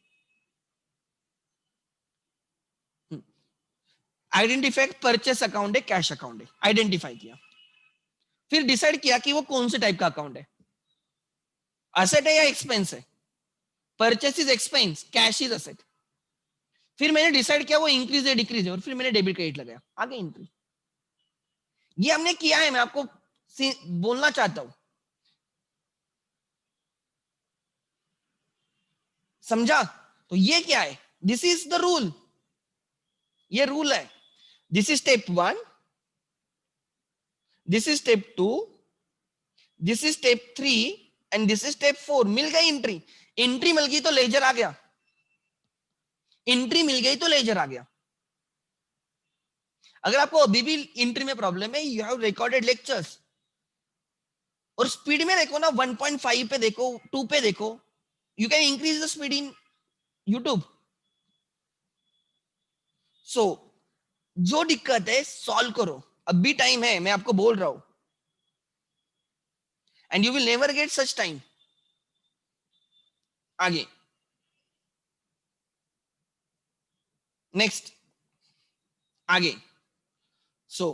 S1: आइडेंटिफाई परचेस अकाउंट है, कैश अकाउंट है, आइडेंटिफाई किया, फिर डिसाइड किया कि वो कौन से टाइप का अकाउंट है, असेट है या एक्सपेंस है, purchase is expense, cash is asset, फिर मैंने डिसाइड किया वो इंक्रीज है डिक्रीज है, और फिर मैंने डेबिट क्रेडिट लगाया, आगे एंट्री। ये हमने किया है, मैं आपको बोलना चाहता हूं, समझा? तो ये क्या है, दिस इज द रूल, ये रूल है, this is step 1, this is step 2, this is step 3 and this is step 4। मिल गई एंट्री, एंट्री मिल गई तो लेजर आ गया, एंट्री मिल गई तो लेजर आ गया। अगर आपको अभी भी एंट्री में प्रॉब्लम है, यू हैव रिकॉर्डेड लेक्चर्स, और स्पीड में देखो ना, 1.5 पे देखो, 2 पे देखो, you can increase the speed in YouTube. So जो दिक्कत है सॉल्व करो, अभी टाइम है, मैं आपको बोल रहा हूं, and you will never get such time. आगे नेक्स्ट, आगे, सो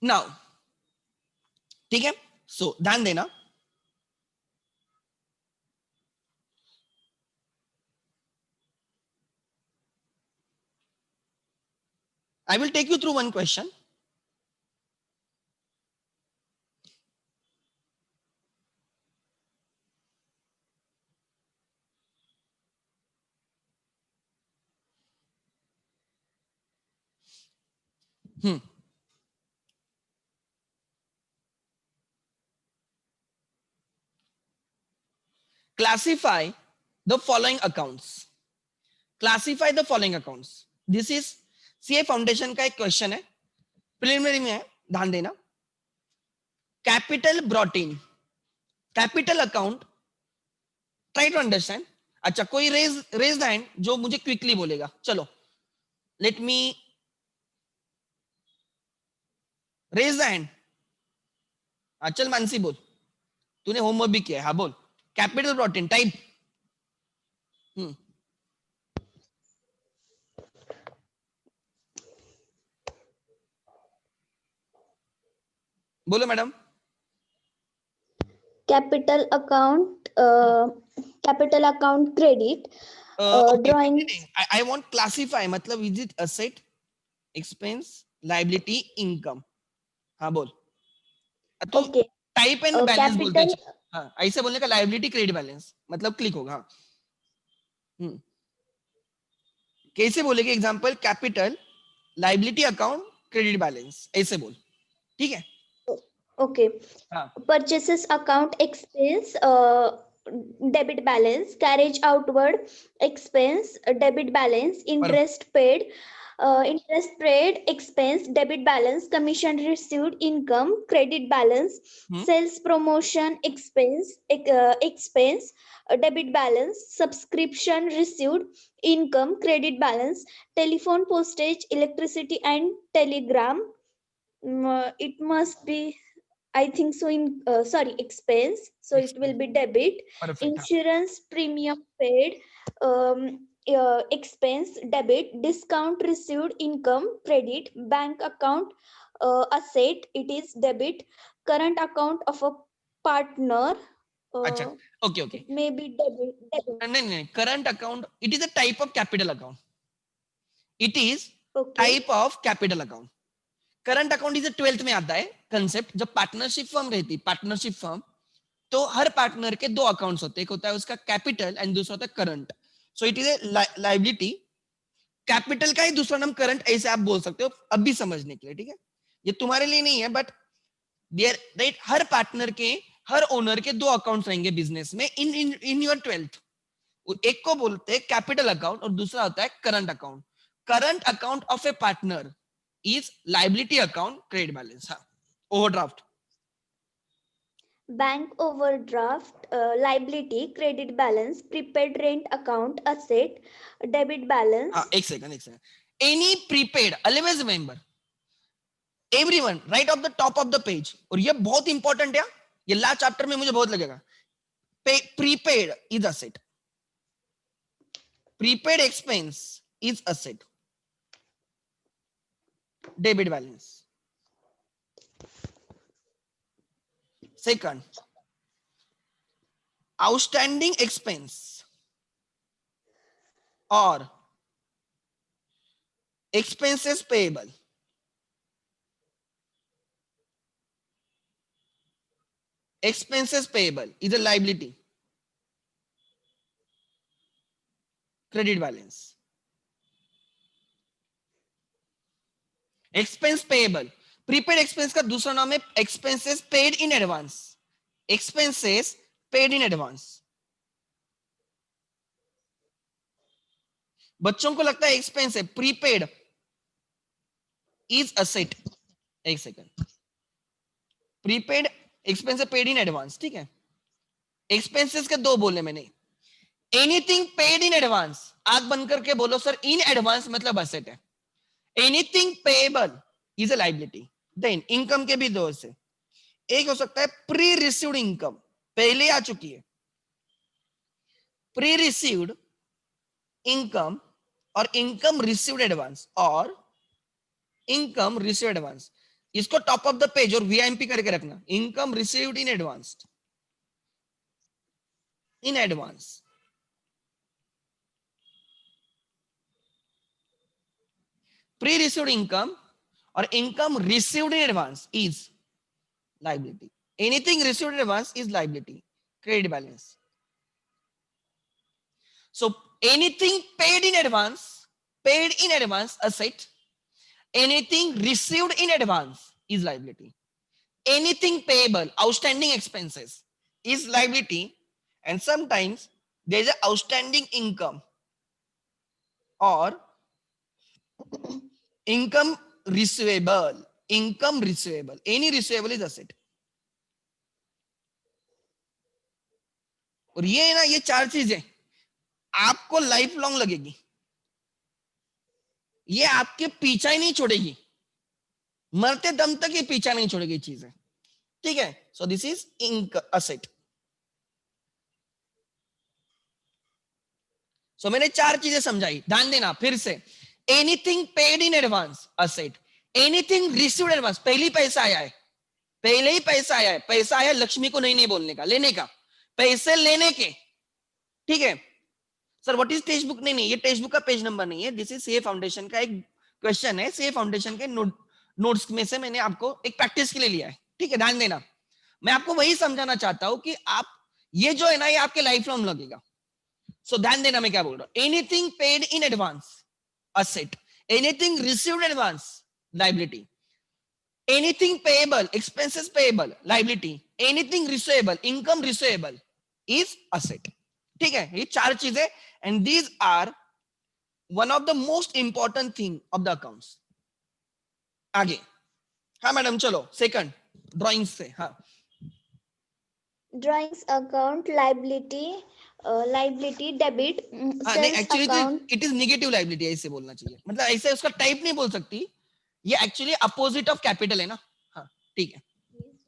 S1: नाउ, ठीक है, सो ध्यान देना, I will take you through one question. Classify the following accounts. Classify the following accounts. This is CA foundation का एक क्वेश्चन है, preliminary में है, ध्यान देना। Capital brought in, capital account, try to understand. अच्छा कोई रेज द हैंड जो मुझे क्विकली बोलेगा, चलो let me raise the hand. चल मानसी बोल, तूने होमवर्क भी किया है, हाँ बोल, कैपिटल ब्रॉट इन टाइप। बोलो madam.
S2: Capital account, capital account credit, drawing.
S1: I want classify, मतलब is it asset, expense, liability, income. हाँ बोल, तुम
S2: ओके,
S1: टाइप एंड बैलेंस बोलते
S2: कैपिटल।
S1: हैं। हाँ ऐसे बोलने का, लायबिलिटी क्रेडिट बैलेंस मतलब क्लिक होगा। हाँ कैसे बोलेगे, example capital, liability account, credit balance, ऐसे बोल, ठीक है।
S2: ओके,
S1: हाँ
S2: purchases account expense, debit balance, carriage outward expense, debit balance, interest paid expense, debit balance, commission received income, credit balance, sales promotion expense, debit balance, subscription received income, credit balance, telephone postage, electricity and telegram, It must be, I think so, in sorry, expense. So it will be debit.
S1: Perfect.
S2: Insurance premium paid, expense debit. Discount received income credit. Bank account asset, it is debit. Current account of a partner,
S1: अच्छा, okay okay.
S2: it may be debit.
S1: नहीं नहीं, current account it is a type of capital account. It is
S2: Okay.
S1: Type of capital account. Current account is 12th में आता है concept. जब partnership firm रहती, partnership firm, तो हर partner के दो अकाउंट्स होते हैं. एक होता है उसका कैपिटल एंड दूसरा होता है current. So it is a liability. Capital का ही दूसरा नाम करंट, ऐसे आप बोल सकते हो अभी समझने के लिए. ठीक है, ये तुम्हारे लिए नहीं है, बट देयर राइट. हर पार्टनर के, हर ओनर के दो अकाउंट्स रहेंगे बिजनेस में इन इन इन योर 12th. एक को बोलते हैं कैपिटल अकाउंट और दूसरा होता है current account. Current account of A partner is liability account, credit balance. हाँ, overdraft.
S2: Bank overdraft, liability, credit balance. Prepaid rent account asset, debit balance.
S1: हाँ, एक second. Any prepaid, always remember, everyone right off the top of the page. और ये बहुत important है, ये last chapter में मुझे बहुत लगेगा. Prepaid is asset. Prepaid expense is asset. Debit balance. Second, outstanding expense or expenses payable. Expenses payable is a liability. Credit balance. Expense payable, prepaid expense का दूसरा नाम है expenses paid in advance. Expenses paid in advance. बच्चों को लगता है expense है, prepaid is asset. एक second. Prepaid expense paid in advance. ठीक है, एक्सपेंसेस के दो बोले मैंने. एनीथिंग पेड इन एडवांस, आग बंद करके बोलो सर इन एडवांस मतलब असेट है. Anything payable is a liability. Then income के भी दो से. एक हो सकता है प्री रिसीव्ड इनकम, पहले आ चुकी है. प्री रिसीव्ड इनकम और इनकम रिसीव्ड एडवांस और इनकम रिसीव्ड एडवांस. इसको टॉप ऑफ द पेज और वीआईपी करके रखना. Income received in advance, in advance. Pre received income और income received in advance is liability. Anything received in advance is liability. Credit balance. So anything paid in advance asset. Anything received in advance is liability. Anything payable, outstanding expenses is liability. And sometimes there is an outstanding income or income receivable. Income receivable, any receivable is asset. और ये है ना, ये चार चीजें आपको life long लगेगी. ये आपके पीछा ही नहीं छोड़ेगी, मरते दम तक ये पीछा नहीं छोड़ेगी चीजें. ठीक है, सो दिस इज असेट. सो मैंने चार चीजें समझाई, ध्यान देना फिर से. Anything paid in advance asset. Anything received advance, पहले पैसा आया है, पहले ही पैसा आया है. पैसा आया लक्ष्मी को नहीं बोलने का, लेने का, पैसे लेने के. ठीक है sir, what is text book? नहीं, ये टेक्स्ट बुक का पेज नंबर नहीं है. दिस इज सीए फाउंडेशन का एक क्वेश्चन है. सीए फाउंडेशन के नोट्स में से मैंने आपको एक प्रैक्टिस के लिए लिया है. ठीक है, ध्यान देना. मैं आपको वही समझाना चाहता हूं कि आप ये जो है ना, ये आपके लाइफ लॉन्ग लगेगा. सो ध्यान देना मैं क्या बोल रहा हूं. Anything paid in advance asset. Anything received advance liability. Anything payable, expenses payable liability. Anything receivable, income receivable is asset. ठीक है, ये चार चीजें. And these are one of the most important thing of the accounts. आगे. हाँ madam, चलो second drawing से. हाँ,
S2: drawings account liability, liability debit.
S1: नहीं actually it is negative liability, ऐसे बोलना चाहिए. मतलब ऐसे उसका टाइप नहीं बोल सकती. ये एक्चुअली अपोजिट ऑफ कैपिटल है ना, हाँ ठीक है,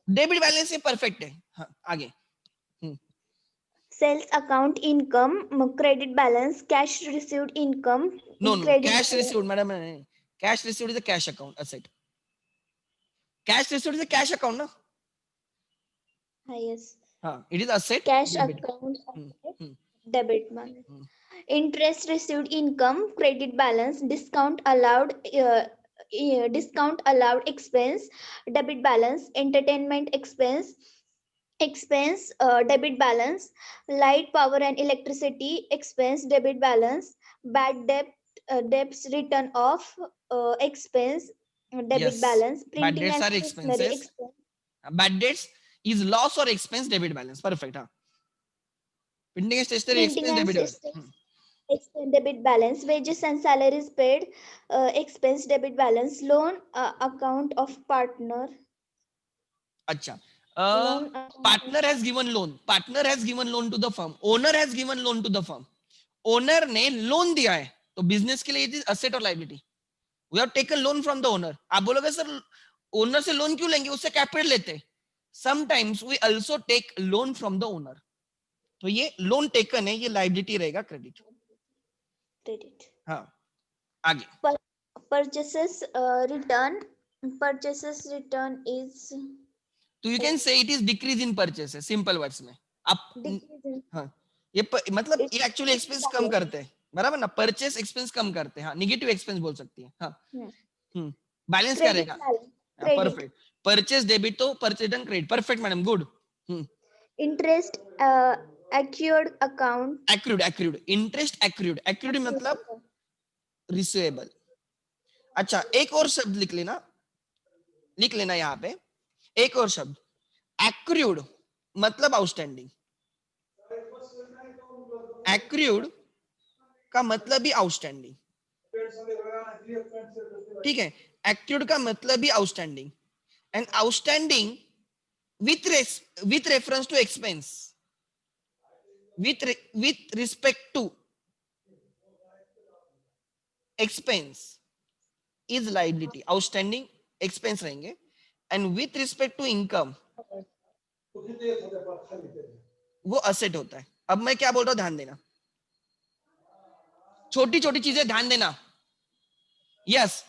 S1: डेबिट बैलेंस ये परफेक्ट है, हाँ आगे।
S2: Sales account income, credit balance, cash received income,
S1: no
S2: credit
S1: cash
S2: balance.
S1: Received madam, cash received is a cash account asset, cash received is a cash account ना,
S2: Yes.
S1: हाँ it is asset
S2: Cash
S1: debit.
S2: account,
S1: hmm
S2: debit balance.
S1: Hmm,
S2: Interest received income, credit balance, discount allowed expense, debit balance, entertainment expense, debit balance, light, power and electricity expense, debit balance, bad debts written off, expense, debit
S1: yes,
S2: balance,
S1: bad
S2: printing
S1: debts
S2: and
S1: are
S2: stationery
S1: expenses,
S2: expense,
S1: bad debts is loss or expense debit balance, perfect, हाँ printing stationery
S2: printing
S1: expense
S2: and
S1: debit
S2: stationery expense, debit balance, wages and salaries paid, expense, debit balance, loan account of partner,
S1: अच्छा,
S2: loan account of
S1: partner has given loan, partner has given loan to the firm, owner has given loan to the firm, owner ने loan दिया है, तो business के लिए it is asset और liability, we have taken loan from the owner. आप बोलोगे sir owner से लोन क्यों लेंगे, उससे कैपिटल लेते, sometimes we also take loan from the owner, तो ये लोन टेकन है, ये लायबिलिटी रहेगा, क्रेडिट।
S2: credit.
S1: हाँ आगे,
S2: Purchases return is
S1: तो you can say it is decrease in purchase, simple words में आप,
S2: decrease in
S1: हाँ ये मतलब
S2: it's
S1: ये एक्चुअली एक्सपेंस कम
S2: balance.
S1: करते हैं, बराबर ना, परचेस एक्सपेंस कम करते हैं, हाँ निगेटिव एक्सपेंस बोल सकती है, हाँ
S2: Hmm.
S1: बैलेंस क्या
S2: Credit
S1: रहेगा,
S2: balance, credit,
S1: perfect, purchase debit तो purchase return credit, perfect madam, good.
S2: interest accrued account,
S1: accrued, accrued interest, accrued, accrued
S2: accrued
S1: मतलब
S2: account,
S1: रिसीवेबल। अच्छा एक और शब्द लिख लेना, लिख लेना यहाँ पे एक और शब्द, एक्रूड मतलब आउटस्टैंडिंग, एक्रूड का मतलब भी आउटस्टैंडिंग, ठीक है, एक्रूड का मतलब भी outstanding, and outstanding with reference to expense, with respect to expense is liability, outstanding expense रहेंगे, and with respect to income वो असेट होता है। अब मैं क्या बोल रहा हूं, ध्यान देना, छोटी छोटी चीजें ध्यान देना, यस,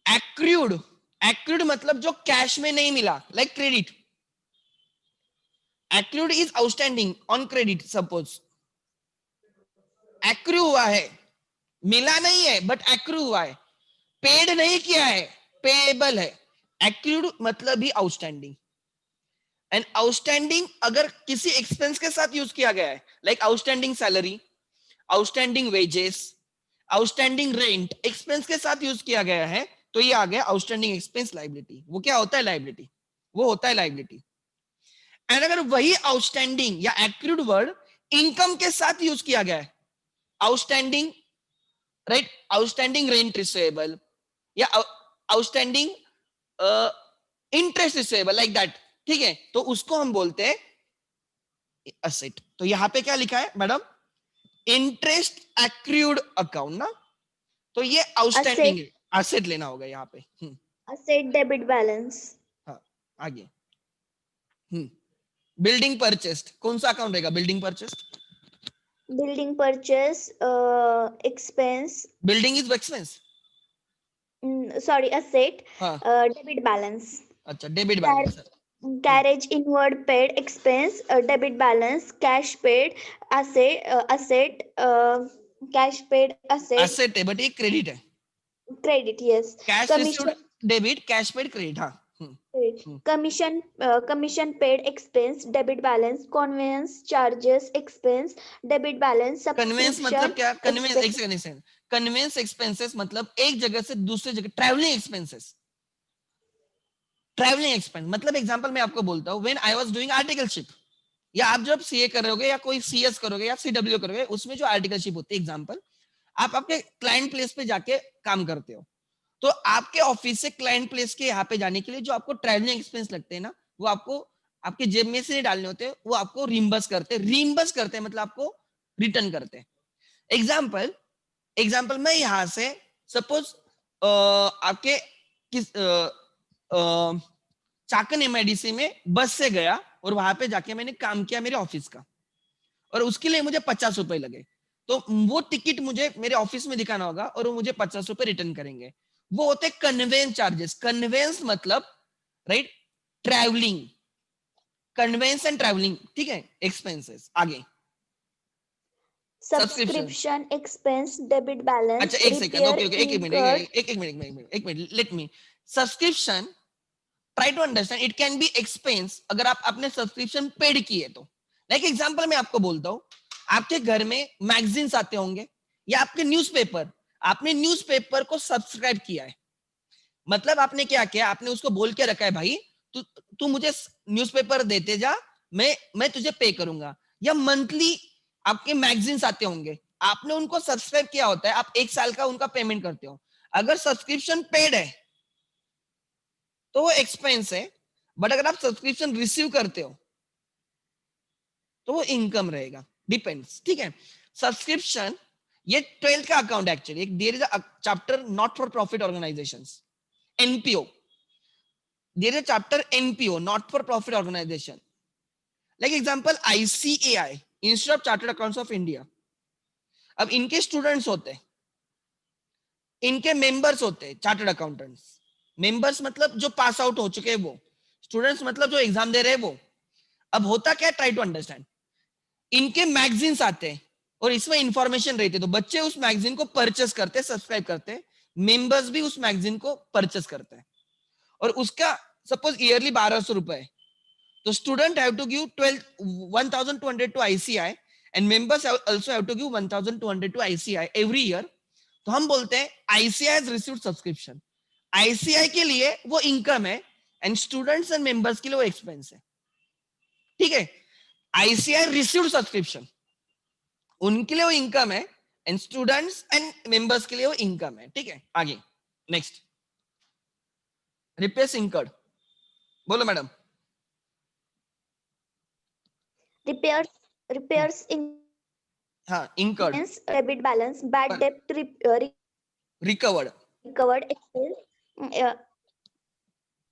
S1: एक्रूड, एक्रूड मतलब जो कैश में नहीं मिला, like credit, accrued is outstanding on credit, suppose accrue हुआ है, मिला नहीं है बट एक्रू हुआ है, पेड नहीं किया है, पेएबल है, एक्रूड मतलब भी आउटस्टैंडिंग, एंड आउटस्टैंडिंग अगर किसी एक्सपेंस के साथ यूज किया गया है, like outstanding salary, outstanding wages, outstanding rent, expense के साथ यूज किया गया है, तो ये आ गया आउटस्टैंडिंग एक्सपेंस लायबिलिटी, वो क्या होता है, लायबिलिटी, वो होता है लायबिलिटी। एंड अगर वही आउटस्टैंडिंग या एक्रूड वर्ड इनकम के साथ यूज किया गया है, outstanding, right, outstanding rent receivable या outstanding interest receivable, like that, ठीक है, तो उसको हम बोलते हैं असेट। तो यहां पे क्या लिखा है मैडम, इंटरेस्ट एक्रूड अकाउंट ना, तो ये आउटस्टैंडिंग
S2: asset,
S1: है, असेट लेना होगा यहाँ पे।
S2: asset debit balance,
S1: हाँ आगे, बिल्डिंग परचेस्ड कौन सा अकाउंट रहेगा, building purchased,
S2: building purchase expense,
S1: building is expense,
S2: sorry, asset,
S1: हाँ
S2: debit balance,
S1: अच्छा, debit
S2: Car-
S1: balance,
S2: carriage inward paid expense, debit balance, cash paid cash paid asset,
S1: asset है but ये credit है,
S2: credit, yes,
S1: cash received
S2: commission,
S1: debit, cash paid credit, हाँ
S2: commission paid expense, debit balance, conveyance charges expense, debit balance,
S1: conveyance मतलब
S2: subscription
S1: क्या, conveyance,
S2: expense,
S1: एक second, एक second, conveyance expenses मतलब एक जगह से दूसरे जगह, ट्रैवलिंग एक्सपेंसेस, ट्रैवलिंग एक्सपेंस मतलब एग्जांपल मैं आपको बोलता हूं, when I was doing articleship, या आप जब सीए कर रहे होगे या कोई सीएस करोगे या सीडब्ल्यू करोगे, उसमें जो आर्टिकलशिप होती है, एग्जांपल आप आपके क्लाइंट प्लेस पे जाके काम करते हो, तो आपके ऑफिस से क्लाइंट प्लेस के यहाँ पे जाने के लिए जो आपको ट्रैवलिंग एक्सपेंस लगते हैं ना, वो आपको आपके जेब में से नहीं डालने होते, वो आपको रिम्बर्स करते हैं, रिम्बर्स करते हैं मतलब आपको रिटर्न करते हैं। एग्जाम्पल, एग्जाम्पल मैं यहां से सपोज आपके किस चाकन एमआईडीसी में बस से गया और वहां पे जाके मैंने काम किया मेरे ऑफिस का, और उसके लिए मुझे 50 रुपए लगे, तो वो टिकट मुझे मेरे ऑफिस में दिखाना होगा और वो मुझे 50 रुपए रिटर्न करेंगे। वो होते कन्वेंस चार्जेस। कन्वेंस मतलब right travelling, conveyance and travelling, ठीक है, एक्सपेंसेस। आगे सब्सक्रिप्शन।
S2: Subscription expense, debit
S1: अच्छा
S2: balance,
S1: एक सेकंड,
S2: repair
S1: ओके ओके, एक मिनट,
S2: incurred.
S1: एक मिनट, एक minute, let me. Subscription, try to understand, it can be expense अगर आप अपने सब्सक्रिप्शन पेड किए तो। लाइक एग्जांपल मैं आपको बोलता हूँ, आपके घर में मैगजीन्स आते होंगे या आपके न्यूज़पेपर, आपने न्यूज़पेपर को सब्सक्राइब किया है, मतलब आपने क्या किया, आपने उसको बोल के रखा है भाई तू तू मुझे न्यूज़पेपर देते जा, मैं तुझे पे करूंगा। या मंथली आपके मैगजीन्स आते होंगे, आपने उनको सब्सक्राइब किया होता है, आप 1 साल का उनका पेमेंट करते हो। अगर सब्सक्रिप्शन पेड है तो वो एक्सपेंस है, बट अगर आप सब्सक्रिप्शन रिसीव करते हो तो वो इनकम रहेगा, डिपेंड्स, ठीक है। सब्सक्रिप्शन, ये 12th का account actually, there is a chapter not for profit organisations, NPO, there is a chapter NPO, not for profit organisation. Like example ICAI, institute of chartered accounts of India, अब इनके students होते हैं, इनके members होते हैं chartered accountants. Members मतलब जो pass out हो चुके हैं वो, स्टूडेंट्स मतलब जो एग्जाम दे रहे हैं वो। अब होता क्या, ट्राई टू अंडरस्टैंड, इनके मैगजीन्स आते हैं और इसमें इंफॉर्मेशन रहती है, तो बच्चे उस मैगजीन को परचेस करते हैं, सब्सक्राइब करते हैं, मेंबर्स भी उस मैगजीन को परचेस करते हैं, और उसका सपोज ईयरली 1200 रुपए है, तो student have to give 1200 to ICAI and members also have to give 1200 to ICAI every year. तो हम बोलते हैं ICAI has received subscription, ICAI के लिए वो इनकम है एंड स्टूडेंट्स एंड मेंबर्स के लिए वो एक्सपेंस है, ठीक है। आईसीआई रिसीव्ड सब्सक्रिप्शन, उनके लिए वो इनकम है एंड स्टूडेंट्स एंड मेंबर्स के लिए वो इनकम है, ठीक है। आगे नेक्स्ट, रिपेयर्स इंकर्ड, बोलो मैडम।
S2: Repairs
S1: हाँ incurred,
S2: expense, debit balance, bad debt
S1: recovered,
S2: recovered expense, uh,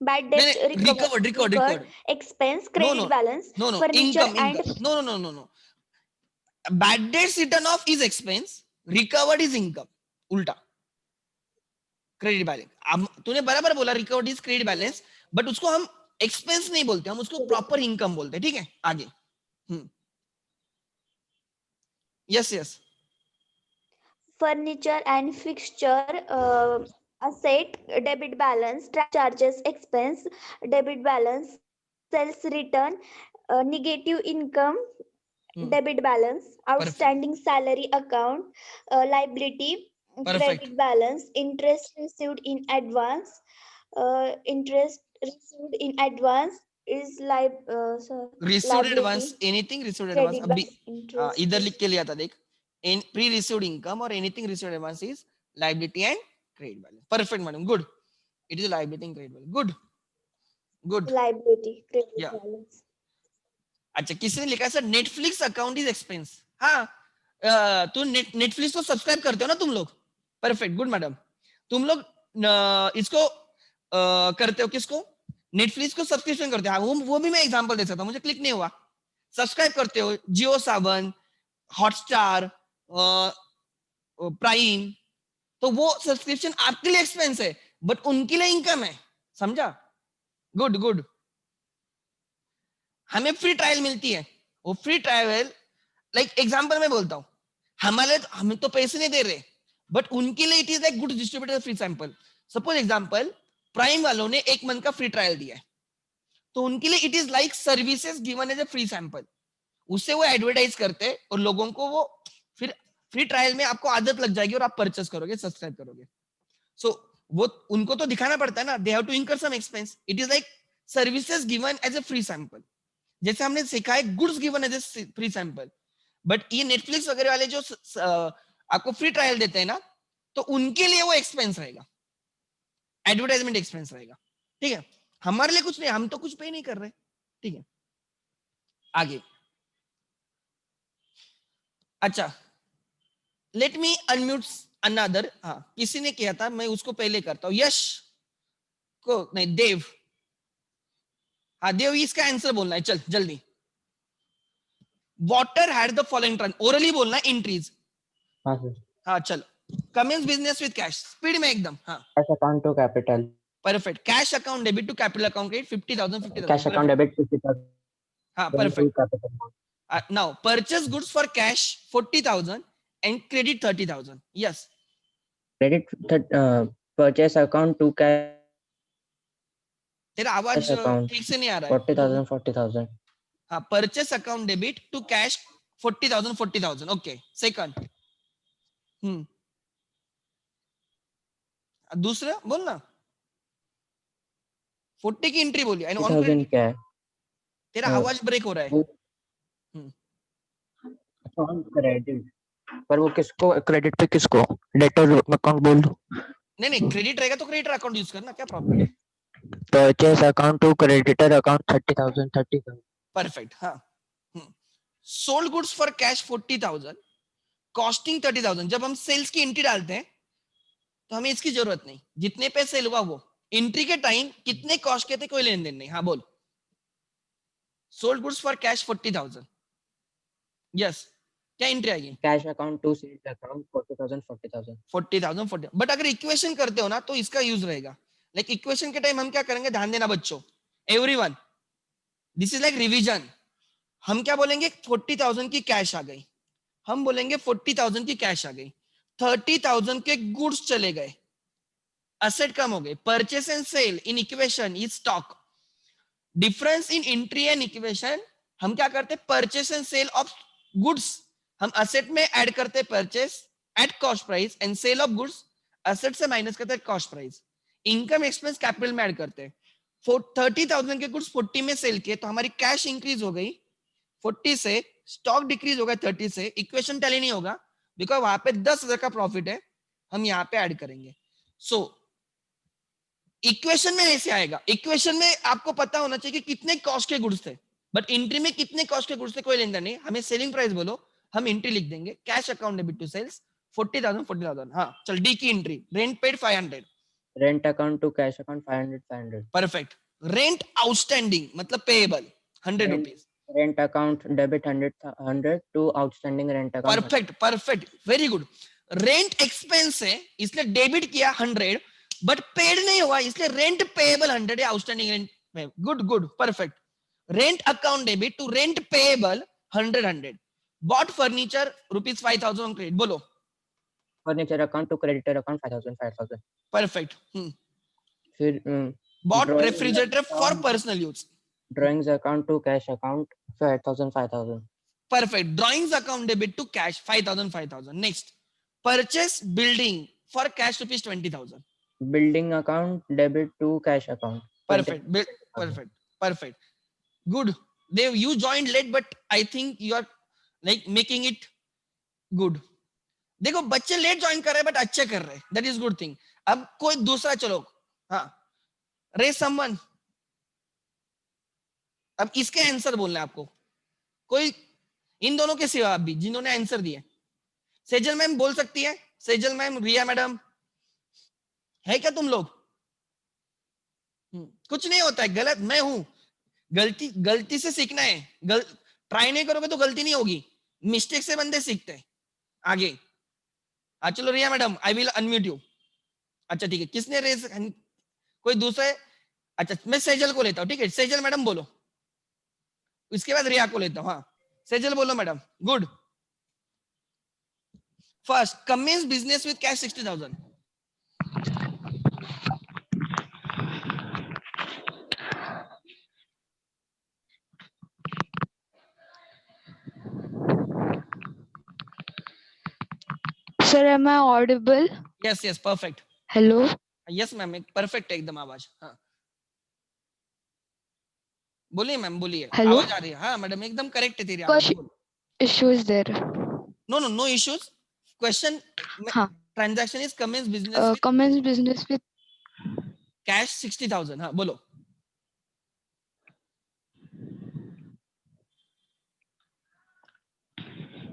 S2: bad
S1: नहीं
S2: debt
S1: नहीं, recovered recovered
S2: recovered
S1: recovered,
S2: expense,
S1: no no
S2: credit balance,
S1: no no,
S2: furniture
S1: income
S2: and
S1: income, no no no no no, bad debts return off is expense, recovered is income, उल्टा, credit balance. अब तूने बराबर बोला, recovered is credit balance, but उसको हम expense नहीं बोलते, हम उसको प्रॉपर इनकम बोलते हैं, ठीक है। आगे yes yes,
S2: furniture and fixture, asset, debit balance, charges expense, debit balance, sales return, negative income, debit balance,
S1: perfect
S2: outstanding salary account, liability,
S1: perfect,
S2: credit balance, interest received in advance, interest received in advance is
S1: received advance,
S2: liability,
S1: anything received advance,
S2: credit
S1: अभी
S2: balance, interest
S1: इधर लिख के लिया था देख, इन pre received income और anything received advance is liability and credit balance. Perfect madam, good, it is liability and credit balance, good good.
S2: liability, credit
S1: या
S2: balance.
S1: अच्छा, किसी ने लिखा है sir Netflix account is expense. हाँ, तो नेटफ्लिक्स को सब्सक्राइब करते हो ना तुम लोग, परफेक्ट, गुड मैडम। तुम लोग इसको करते हो, किसको, नेटफ्लिक्स को सब्सक्रिप्शन करते हो। हाँ, वो भी मैं एग्जांपल दे सकता हूँ, मुझे क्लिक नहीं हुआ। सब्सक्राइब करते हो जियो सावन, हॉटस्टार, प्राइम, तो वो सब्सक्रिप्शन आपके लिए एक्सपेंस है बट उनके लिए इनकम है, समझा, गुड गुड। हमें फ्री ट्रायल मिलती है, वो फ्री ट्रायल, लाइक एग्जांपल मैं बोलता हूँ, हमारे हमें तो पैसे नहीं दे रहे, बट उनके लिए it is like good distributor free sample. Suppose example, prime वालों ने 1 मंथ का फ्री ट्रायल दिया है, तो उनके लिए it is like services given as a free sample, उससे वो एडवर्टाइज करते और लोगों को वो फिर फ्री ट्रायल में आपको आदत लग जाएगी और आप परचेस करोगे, सब्सक्राइब करोगे। सो वो उनको तो दिखाना पड़ता है ना, दे have to incur some expense, it is like services given as a free sample, जैसे हमने सीखा है goods given as a free sample. But ये नेटफ्लिक्स वगैरह वाले जो आपको फ्री ट्रायल देते हैं ना, तो उनके लिए वो एक्सपेंस रहेगा, एडवर्टाइजमेंट एक्सपेंस रहेगा, ठीक है। हमारे लिए कुछ नहीं, हम तो कुछ पे नहीं कर रहे, ठीक है। आगे, अच्छा, लेट मी अनम्यूट अनदर, हाँ किसी ने किया था, मैं उसको पहले करता हूँ, यश को नहीं, देव, हाँ देव, इसका आंसर बोलना है, चल जल्दी। Water had the following trans, orally बोलना है, इंट्रीज।
S3: हाँ सर।
S1: हाँ चलो, commence business with cash, speed में एकदम। हाँ
S3: cash account to capital,
S1: perfect, cash account debit to capital account credit 50,000
S3: cash
S1: 50,000,
S3: account debit 50,000
S1: हाँ
S3: to
S1: perfect.
S3: Capital.
S1: Now purchase goods for cash 40,000 and credit 30,000, yes।
S3: Credit purchase account to cash
S1: तेरा आवाज
S3: account
S1: ठीक से नहीं आ रहा है।
S3: 40,000 40,000।
S1: हाँ, purchase account debit to cash 40,000 40,000, okay. Second, दूसरा बोलना, 40 की एंट्री बोली, ऑन
S3: 40,000 क्या है?
S1: तेरा आवाज ब्रेक हो रहा है।
S3: ऑन क्रेडिट, पर वो किसको क्रेडिट पे, किसको डेटर अकाउंट बोल दो।
S1: नहीं नहीं, क्रेडिट रहेगा तो क्रेडिटर अकाउंट यूज करना, क्या प्रॉब्लम है।
S3: Purchase account to creditor account 30,000 30,000।
S1: Perfect, हाँ। Sold goods for cash 40,000 costing 30,000। जब हम सेल्स की एंट्री डालते हैं तो हमें इसकी जरूरत नहीं, जितने पे सेल हुआ वो एंट्री के टाइम कितने कॉस्ट के थे कोई लेन देन नहीं। हाँ बोल, sold goods for cash 40,000, yes, क्या एंट्री आएगी?
S3: Cash account to sales account 40,000 40,000।
S1: 40,000 40। But अगर इक्वेशन करते हो ना तो इसका यूज रहेगा। लाइक इक्वेशन के टाइम हम क्या करेंगे, ध्यान देना बच्चों, everyone, this is like revision. हम क्या बोलेंगे, 40,000 की कैश आ गई, हम बोलेंगे 40,000 की कैश आ गई, 30,000 के गुड्स चले गए, असेट कम हो गए। Purchase and sale in equation is stock, difference in entry and equation हम क्या करते हैं, purchase and sale of goods हम असेट में ऐड करते हैं purchase at cost price, and sale of goods asset से माइनस करते हैं cost price. Income expense capital में ऐड करते हैं। 30,000 के गुड्स 40 में सेल किए तो हमारी कैश इंक्रीज हो गई 40 से, स्टॉक डिक्रीज हो गया 30 से। इक्वेशन टैली नहीं होगा बिकॉज वहां पे 10,000 का प्रॉफिट है, हम यहाँ पे ऐड करेंगे। सो इक्वेशन में ऐसे आएगा, इक्वेशन में आपको पता होना चाहिए कि कितने कॉस्ट के गुड्स थे, बट एंट्री में कितने कॉस्ट के गुड्स थे कोई लेना नहीं, हमें सेलिंग प्राइस बोलो, हम एंट्री लिख देंगे, cash account debit to sales 40,000 40,000। हाँ चल, डी की एंट्री, rent paid 500,
S3: rent account to cash account 500 500।
S1: Perfect. Rent outstanding मतलब payable 100 rupees,
S3: rent account debit 100 to outstanding rent account.
S1: Perfect perfect, very good. Rent expense है इसलिए debit किया 100, but paid नहीं हुआ इसलिए रेंट पेएबल 100 है, outstanding rent. Good good, perfect. Rent account debit to rent payable 100 bought furniture rupees 5,000 on credit, बोलो।
S3: Furniture account to creditor account 5,000 5,000।
S1: Perfect.
S3: फिर
S1: bought refrigerator for personal use,
S3: drawings account to cash account 5,000 5,000।
S1: perfect। drawings account debit to cash 5,000 5,000। next, purchase building for cash rupees 20,000,
S3: building account debit to cash account.
S1: perfect perfect perfect, good। Dev, you joined late but I think you are like making it good। देखो बच्चे late join कर रहे हैं but अच्छे कर रहे हैं, that is good thing. अब कोई दूसरा, चलो हाँ, रे समवन, अब इसके आंसर बोलना है आपको, कोई इन दोनों के सिवा आप भी जिन्होंने आंसर दिए। सेजल मैम बोल सकती है, सेजल मैम, रिया मैडम, है क्या तुम लोग? कुछ नहीं होता है, गलत मैं हूं, गलती से सीखना है, ट्राई नहीं करोगे तो गलती नहीं होगी, मिस्टेक से बंदे सीखते हैं आगे। चलो Riya madam, I will unmute you. अच्छा ठीक है, किसने रेज, कोई दूसरा है? अच्छा मैं सेजल को लेता हूँ, ठीक है, सेजल मैडम बोलो, इसके बाद रिया को लेता हूँ। हाँ सेजल बोलो madam, good. First, commence business with cash 60,000।
S4: Sir, am I audible?
S1: Yes yes perfect,
S4: Hello.
S1: Yes ma'am, एक परफेक्ट है एकदम आवाज। हाँ बोलिए मैम, बोलिए,
S4: Hello?
S1: आवाज आ रही है। हाँ मैडम एकदम करेक्ट है तेरी आवाज,
S4: Because issue is there.
S1: No no no issues. Question,
S4: हाँ.
S1: Transaction is commence business with
S4: Commence business with
S1: cash 60,000। हाँ बोलो।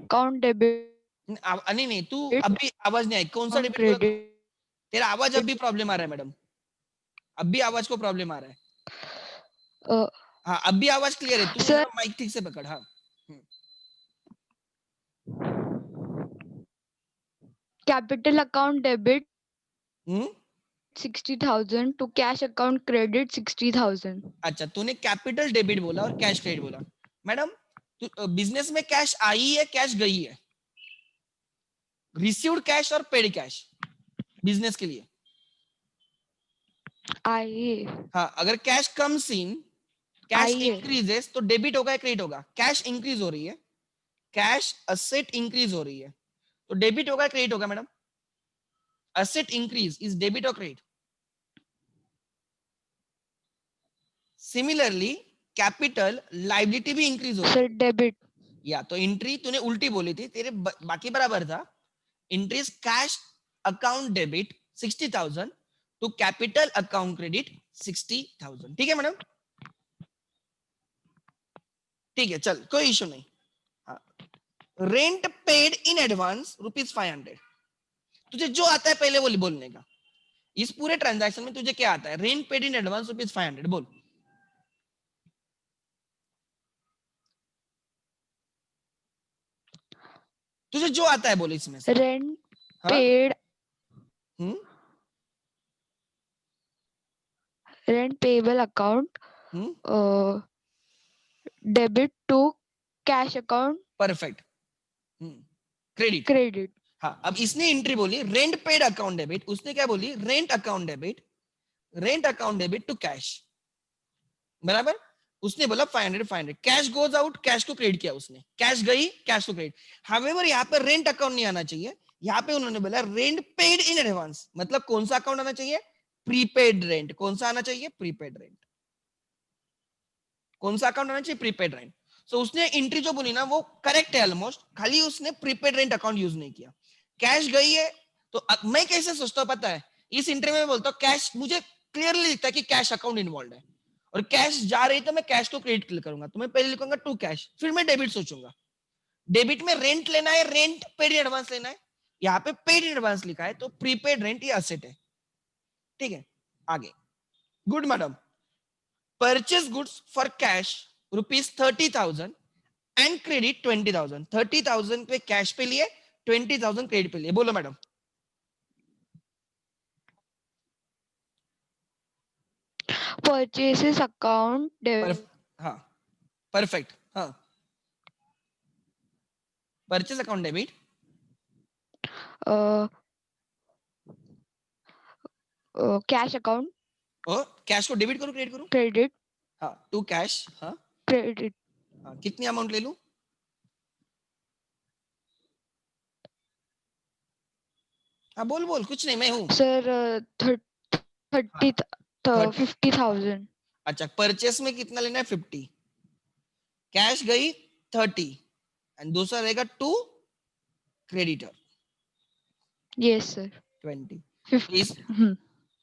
S4: account debit
S1: नहीं नहीं, तू अभी आवाज नहीं आई, कौन सा
S4: on
S1: डेबिट बोला तू?
S4: credit.
S1: तेरा आवाज अभी प्रॉब्लम आ रहा है मैडम, अब भी आवाज को प्रॉब्लम आ रहा है?
S4: uh,
S1: हाँ, अब भी आवाज क्लियर है? तू
S4: Sir-
S1: माइक ठीक से पकड़। हाँ,
S4: capital account debit
S1: hmm,
S4: 60,000 to cash account credit 60,000.
S1: अच्छा, तूने कैपिटल डेबिट बोला और कैश क्रेडिट बोला। मैडम, बिजनेस में कैश आई है, कैश गई है? रिसीव्ड कैश और पेड कैश बिजनेस के लिए।
S4: I
S1: हाँ, अगर कैश कम्स इन, कैश
S4: आइए।
S1: इंक्रीजेस, तो डेबिट होगा या क्रेडिट होगा? कैश इंक्रीज हो रही है, कैश असेट इंक्रीज हो रही है, तो डेबिट होगा या क्रेडिट होगा madam? Asset increase is debit और क्रेडिट? सिमिलरली कैपिटल लाइबिलिटी भी इंक्रीज हो रही
S4: Sir,
S1: है।
S4: debit.
S1: या तो एंट्री तूने उल्टी बोली थी, तेरे बाकी बराबर था। Entries cash account debit 60,000 to capital account credit 60,000। ठीक है मैडम? ठीक है, चल, कोई इशू नहीं। Rent paid in advance ₹500। तुझे जो आता है पहले वो बोलने का। इस पूरे ट्रांजैक्शन में तुझे क्या आता है? रेंट पेड इन एडवांस ₹500 बोल। तुझे जो आता है बोल इसमें से।
S4: Rent
S1: हाँ?
S4: paid.
S1: Hmm,
S4: Rent payable account
S1: hmm,
S4: debit to cash account
S1: perfect. Credit.
S4: credit.
S1: हाँ, अब इसने एंट्री बोली रेंट पेड अकाउंट डेबिट, उसने क्या बोली? Rent account debit, rent account debit to cash. बराबर? उसने बोला 500 कैश गोज आउट, कैश को क्रेडिट किया उसने, कैश गई, कैश को क्रेडिट। हावेवर यहाँ पे रेंट अकाउंट नहीं आना चाहिए, यहाँ पे उन्होंने बोला रेंट पेड इन एडवांस। मतलब कौन सा अकाउंट आना चाहिए? Prepaid rent. कौन सा आना चाहिए? Prepaid rent. कौन सा अकाउंट आना चाहिए? Prepaid rent. सो उसने एंट्री जो बोली ना वो करेक्ट है ऑलमोस्ट, खाली उसने प्रीपेड रेंट अकाउंट यूज नहीं किया। कैश गई है तो मैं कैसे सोचता हूँ पता है? इस एंट्री में बोलता हूँ कैश, मुझे क्लियरली दिखता है कि कैश अकाउंट इन्वॉल्व है, और कैश जा रही तो मैं कैश को क्रेडिट करूंगा, तो मैं पहले लिखूंगा टू कैश, फिर मैं डेबिट सोचूंगा। डेबिट में रेंट लेना है, रेंट पेड इन एडवांस लेना है। यहाँ पे पेड इन एडवांस लिखा है, तो प्रीपेड रेंट ये असेट है। ठीक है, आगे। Good madam. Purchase goods for cash ₹30,000 and credit 20,000। 30,000 पे कैश पे लिए, 20,000 क्रेडिट पे लिए। बोलो मैडम।
S4: Purchases account debit.
S1: हाँ, परफेक्ट। हाँ, purchase account debit,
S4: Uh, cash account
S1: और कैश को डेबिट करो, क्रेडिट करो?
S4: credit
S1: हाँ, टू कैश। हाँ,
S4: credit.
S1: हाँ, कितनी अमाउंट ले लूं? हाँ, बोल बोल, कुछ नहीं, मैं हूं।
S4: Sir, 30
S1: 30।
S4: 50,000.
S1: अच्छा, परचेस में कितना लेना है? 50। कैश गई 30 एंड दूसरा रहेगा टू क्रेडिटर
S4: Yes, sir.
S1: 20।
S4: 50.
S1: इस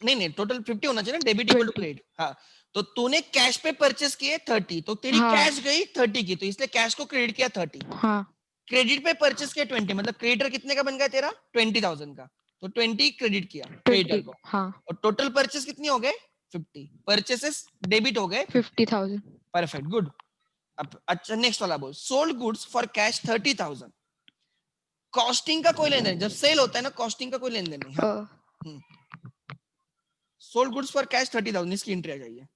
S1: नहीं, टोटल 50 होना चाहिए ना, डेबिट इक्वल टू
S4: 20.
S1: क्रेडिट। हाँ, तो तूने कैश पे परचेस किए 30, तो तेरी
S4: हाँ।
S1: कैश गई 30 की, तो इसलिए कैश को क्रेडिट किया 30।
S4: हाँ.
S1: क्रेडिट पे परचेस किया 20, मतलब क्रेडिटर कितने का बन गया तेरा? 20,000 का, तो 20 क्रेडिट किया क्रेडिटर
S4: 20.
S1: को,
S4: हाँ.
S1: और टोटल परचेस कितनी हो गए? 50। परचेसेस डेबिट हो गए
S4: 50,000.
S1: Perfect, good. अब अच्छा, नेक्स्ट वाला बोल। Sold goods for cash 30,000। Costing का कोई लेन देन, जब सेल होता है ना, कॉस्टिंग का कोई लेन देन नहीं। हाँ, सोल्ड गुड्स फॉर कैश 30,000, इसकी एंट्री आ जाइए।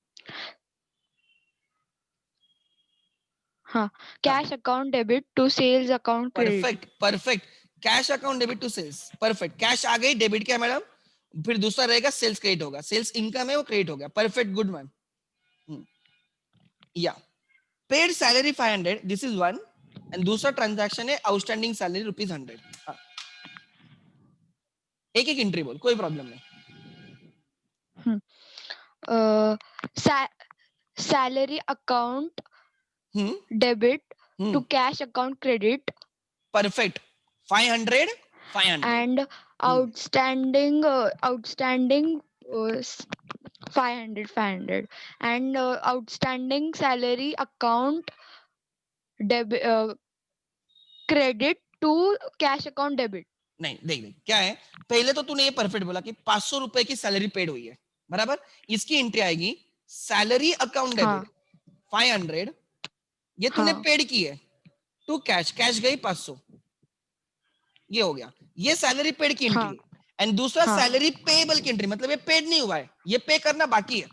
S4: हाँ. Cash account debit to sales account credit.
S1: Perfect, perfect. Cash account debit to sales, perfect. Cash आ गई, डेबिट क्या मैडम? फिर दूसरा रहेगा सेल्स क्रेडिट होगा, सेल्स इनकम है वो क्रेडिट हो गया। Perfect, good ma'am. या paid salary 500, this is one, and दूसरा ट्रांजैक्शन है आउटस्टैंडिंग सैलरी ₹100। हाँ, एक एक एंट्री बोल, कोई प्रॉब्लम नहीं।
S4: Salary account
S1: hmm,
S4: debit to cash account credit.
S1: Perfect. 500
S4: and outstanding 500 and outstanding salary account debit credit to cash account debit.
S1: नहीं, देख देख क्या है, पहले तो तूने ये परफेक्ट बोला कि ₹500 की सैलरी पेड हुई है, बराबर। इसकी एंट्री आएगी सैलरी अकाउंट डेबिट 500, ये तूने
S4: हाँ।
S1: पेड की है टू कैश, कैश गई 500, ये हो गया, ये सैलरी पेड की एंट्री
S4: हाँ।
S1: है। एंड दूसरा
S4: हाँ।
S1: सैलरी पेएबल की एंट्री, मतलब ये पेड नहीं हुआ है, ये पे करना बाकी है,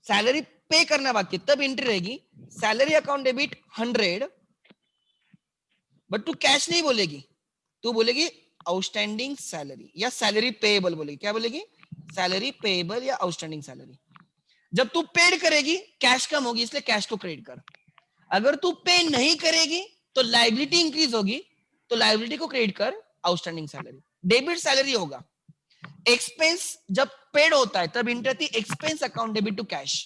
S1: सैलरी पे करना बाकी है, तब एंट्री रहेगी सैलरी अकाउंट डेबिट 100, बट तू कैश नहीं बोलेगी, तू बोलेगी आउटस्टैंडिंग सैलरी या सैलरी पेएबल बोलेगी। क्या बोलेगी? सैलरी पेएबल या आउटस्टैंडिंग सैलरी। जब तू पेड करेगी कैश कम होगी, इसलिए कैश को क्रेडिट कर। अगर तू पे नहीं करेगी तो लाइबिलिटी इंक्रीज होगी, तो लाइबिलिटी को क्रेडिट कर, आउटस्टैंडिंग सैलरी। डेबिट सैलरी होगा। एक्सपेंस जब पेड होता है तब एंट्री आती है expense account debit to cash.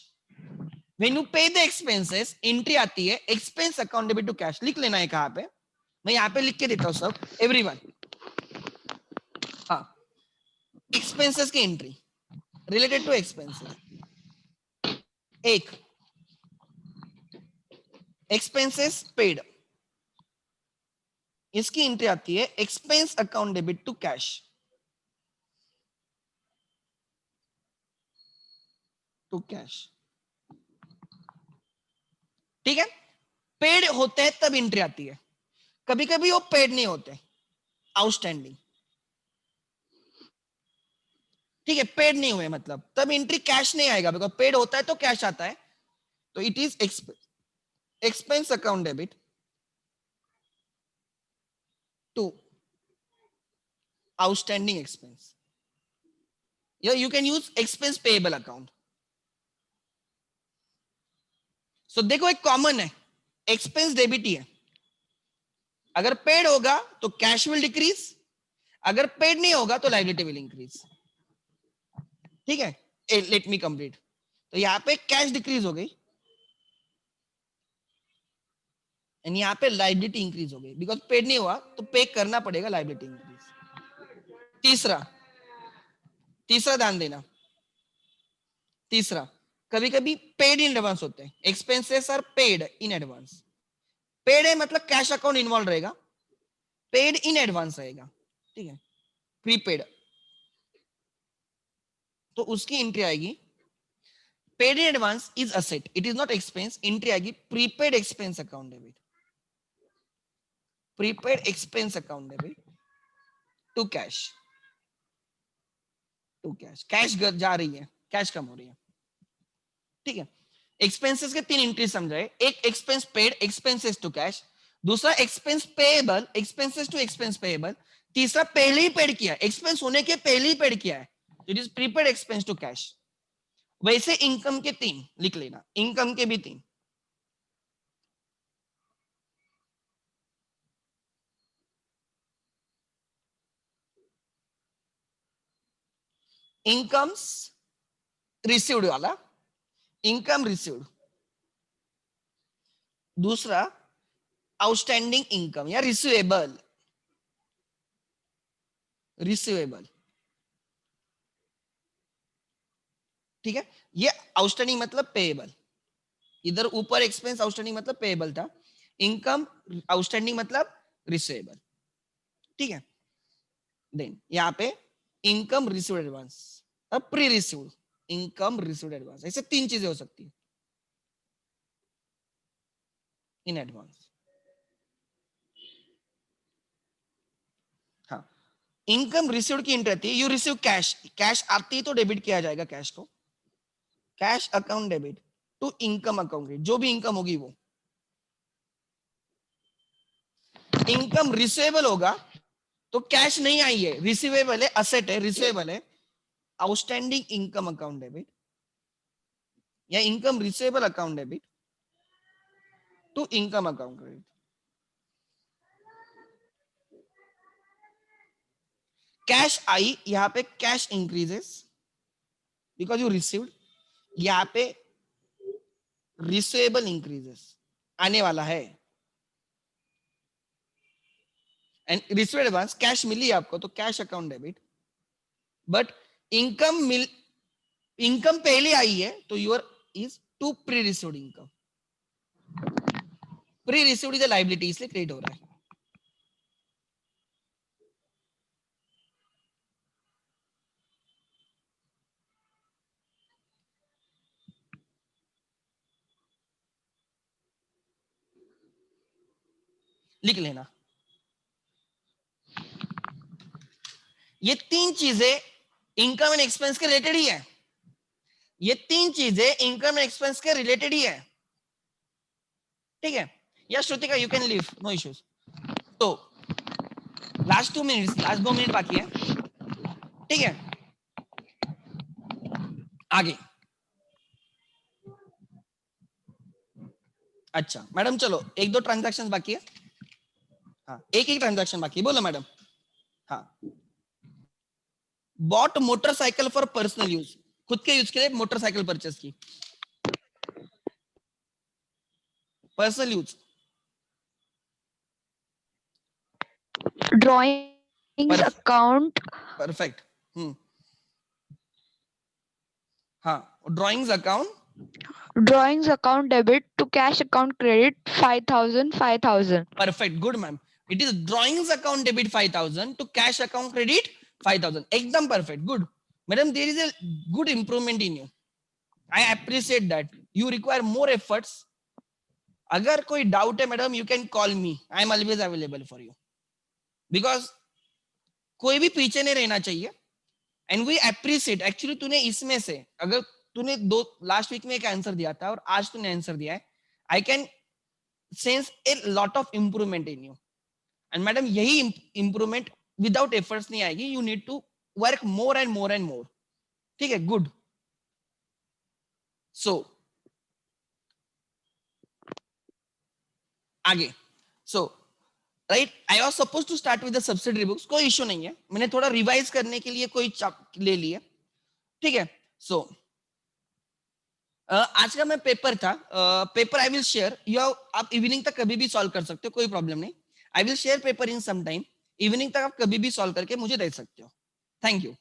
S1: When you pay the expenses entry आती है expense account debit to cash. लिख लेना है कहां पे, मैं यहां पे लिख के देता हूं सब, एवरीवन। हाँ, एक्सपेंसेस की एंट्री रिलेटेड टू एक्सपेंसेस, एक एक्सपेंसेस पेड, इसकी एंट्री आती है expense account debit to cash, to cash. ठीक है, पेड होते हैं तब एंट्री आती है, कभी कभी वो पेड नहीं होते, आउटस्टैंडिंग। ठीक है, पेड नहीं हुए मतलब तब एंट्री कैश नहीं आएगा, बिकॉज पेड होता है तो कैश आता है, तो it is expense account debit to outstanding expense, या you can use expense payable account. So देखो एक कॉमन है, एक्सपेंस डेबिट ही है, अगर पेड होगा तो कैश विल डिक्रीज, अगर पेड नहीं होगा तो लायबिलिटी विल इंक्रीज। ठीक है, लेट मी कंप्लीट। तो यहां पे कैश डिक्रीज हो गई एंड यहां पे लायबिलिटी इंक्रीज हो गई, बिकॉज पेड नहीं हुआ तो पे करना पड़ेगा, लायबिलिटी इंक्रीज। तीसरा, तीसरा ध्यान देना, तीसरा कभी कभी पेड इन एडवांस होते हैं, expenses are paid in advance. Paid है मतलब कैश अकाउंट इन्वॉल्व रहेगा, पेड इन एडवांस रहेगा। ठीक है, प्रीपेड, तो उसकी एंट्री आएगी paid in advance is asset, it is not expense, entry आएगी prepaid expense account debit, prepaid expense account debit to cash, to cash, cash जा रही है, कैश कम हो रही है। ठीक है, एक्सपेंसेस के तीन एंट्री समझाए, एक expense paid, expenses to cash, दूसरा expense payable, expenses to expense payable, तीसरा पहले ही पेड किया, एक्सपेंस होने के पहले ही पेड किया है, it is prepaid expense to cash. वैसे इनकम के तीन लिख लेना, इनकम के भी तीन, इनकम्स रिसीव्ड वाला, इनकम रिसीव्ड, दूसरा आउटस्टैंडिंग इनकम या रिसीवेबल, रिसीवेबल। ठीक है, ये आउटस्टैंडिंग मतलब पेएबल, इधर ऊपर एक्सपेंस आउटस्टैंडिंग मतलब पेएबल था, इनकम आउटस्टैंडिंग मतलब रिसीवेबल। ठीक है, देन यहाँ पे इनकम रिसीव्ड एडवांस, अब pre received, income received advance, ऐसे तीन चीजें हो सकती है इन एडवांस। हाँ, इनकम रिसीव्ड की एंट्री आती है, यू रिसीव कैश, कैश आती है तो डेबिट किया जाएगा कैश को, cash account debit to income account, जो भी इनकम होगी वो। इनकम रिसीवेबल होगा तो कैश नहीं आई है, रिसीवेबल है, असेट है, रिसीवेबल है, आउटस्टैंडिंग इनकम अकाउंट डेबिट या income receivable account debit to income account credit. Cash आई, यहां पे cash increases because you received, यहां पे रिसीवेबल इंक्रीजेस, आने वाला है, एंड रिसीव्ड एडवांस कैश मिली आपको तो cash account debit, but income income पहले आई है तो your is to pre received income, pre received is a liability इसलिए क्रेडिट हो रहा है। लिख लेना। ये तीन चीजें इनकम एंड एक्सपेंस के रिलेटेड ही है, ये तीन चीजें इनकम एंड एक्सपेंस के रिलेटेड ही है, ठीक है। या Shrutika you can leave, no issues. तो लास्ट 2 मिनट्स, लास्ट 2 मिनट बाकी है, ठीक है। आगे अच्छा मैडम चलो 1-2 ट्रांजैक्शंस बाकी है, हाँ एक ट्रांजैक्शन बाकी है, बोलो मैडम। हाँ bought motorcycle for personal use, खुद के यूज के लिए मोटरसाइकिल परचेस की, personal use.
S4: Drawings account.
S1: Perfect. हाँ drawings account,
S4: Drawings account debit to cash account credit 5,000.
S1: perfect, good ma'am. It is drawings account debit 5,000 to cash account credit 5,000. एकदम perfect, good. Madam, there is a good improvement in you. I appreciate that. You require more efforts. अगर कोई doubt है madam, you can call me. I am always available for you. Because कोई भी पीछे नहीं रहना चाहिए. And we appreciate. Actually तूने इसमें से अगर तूने लास्ट वीक में एक आंसर दिया था और आज तूने आंसर दिया है, I can sense a lot of improvement in you. And madam यही improvement without efforts नहीं आएगी, you need to work more and more and more, ठीक है, good. So आगे, so right, I was supposed to start with the subsidiary books, कोई issue नहीं है, मैंने थोड़ा रिवाइज करने के लिए कोई ले लिए, ठीक है। so आज का मैं पेपर था, पेपर आई विल शेयर, आप इवनिंग तक कभी भी सॉल्व कर सकते हो, कोई प्रॉब्लम नहीं। I will share paper in some time, evening तक आप कभी भी सॉल्व करके मुझे दे सकते हो। Thank you.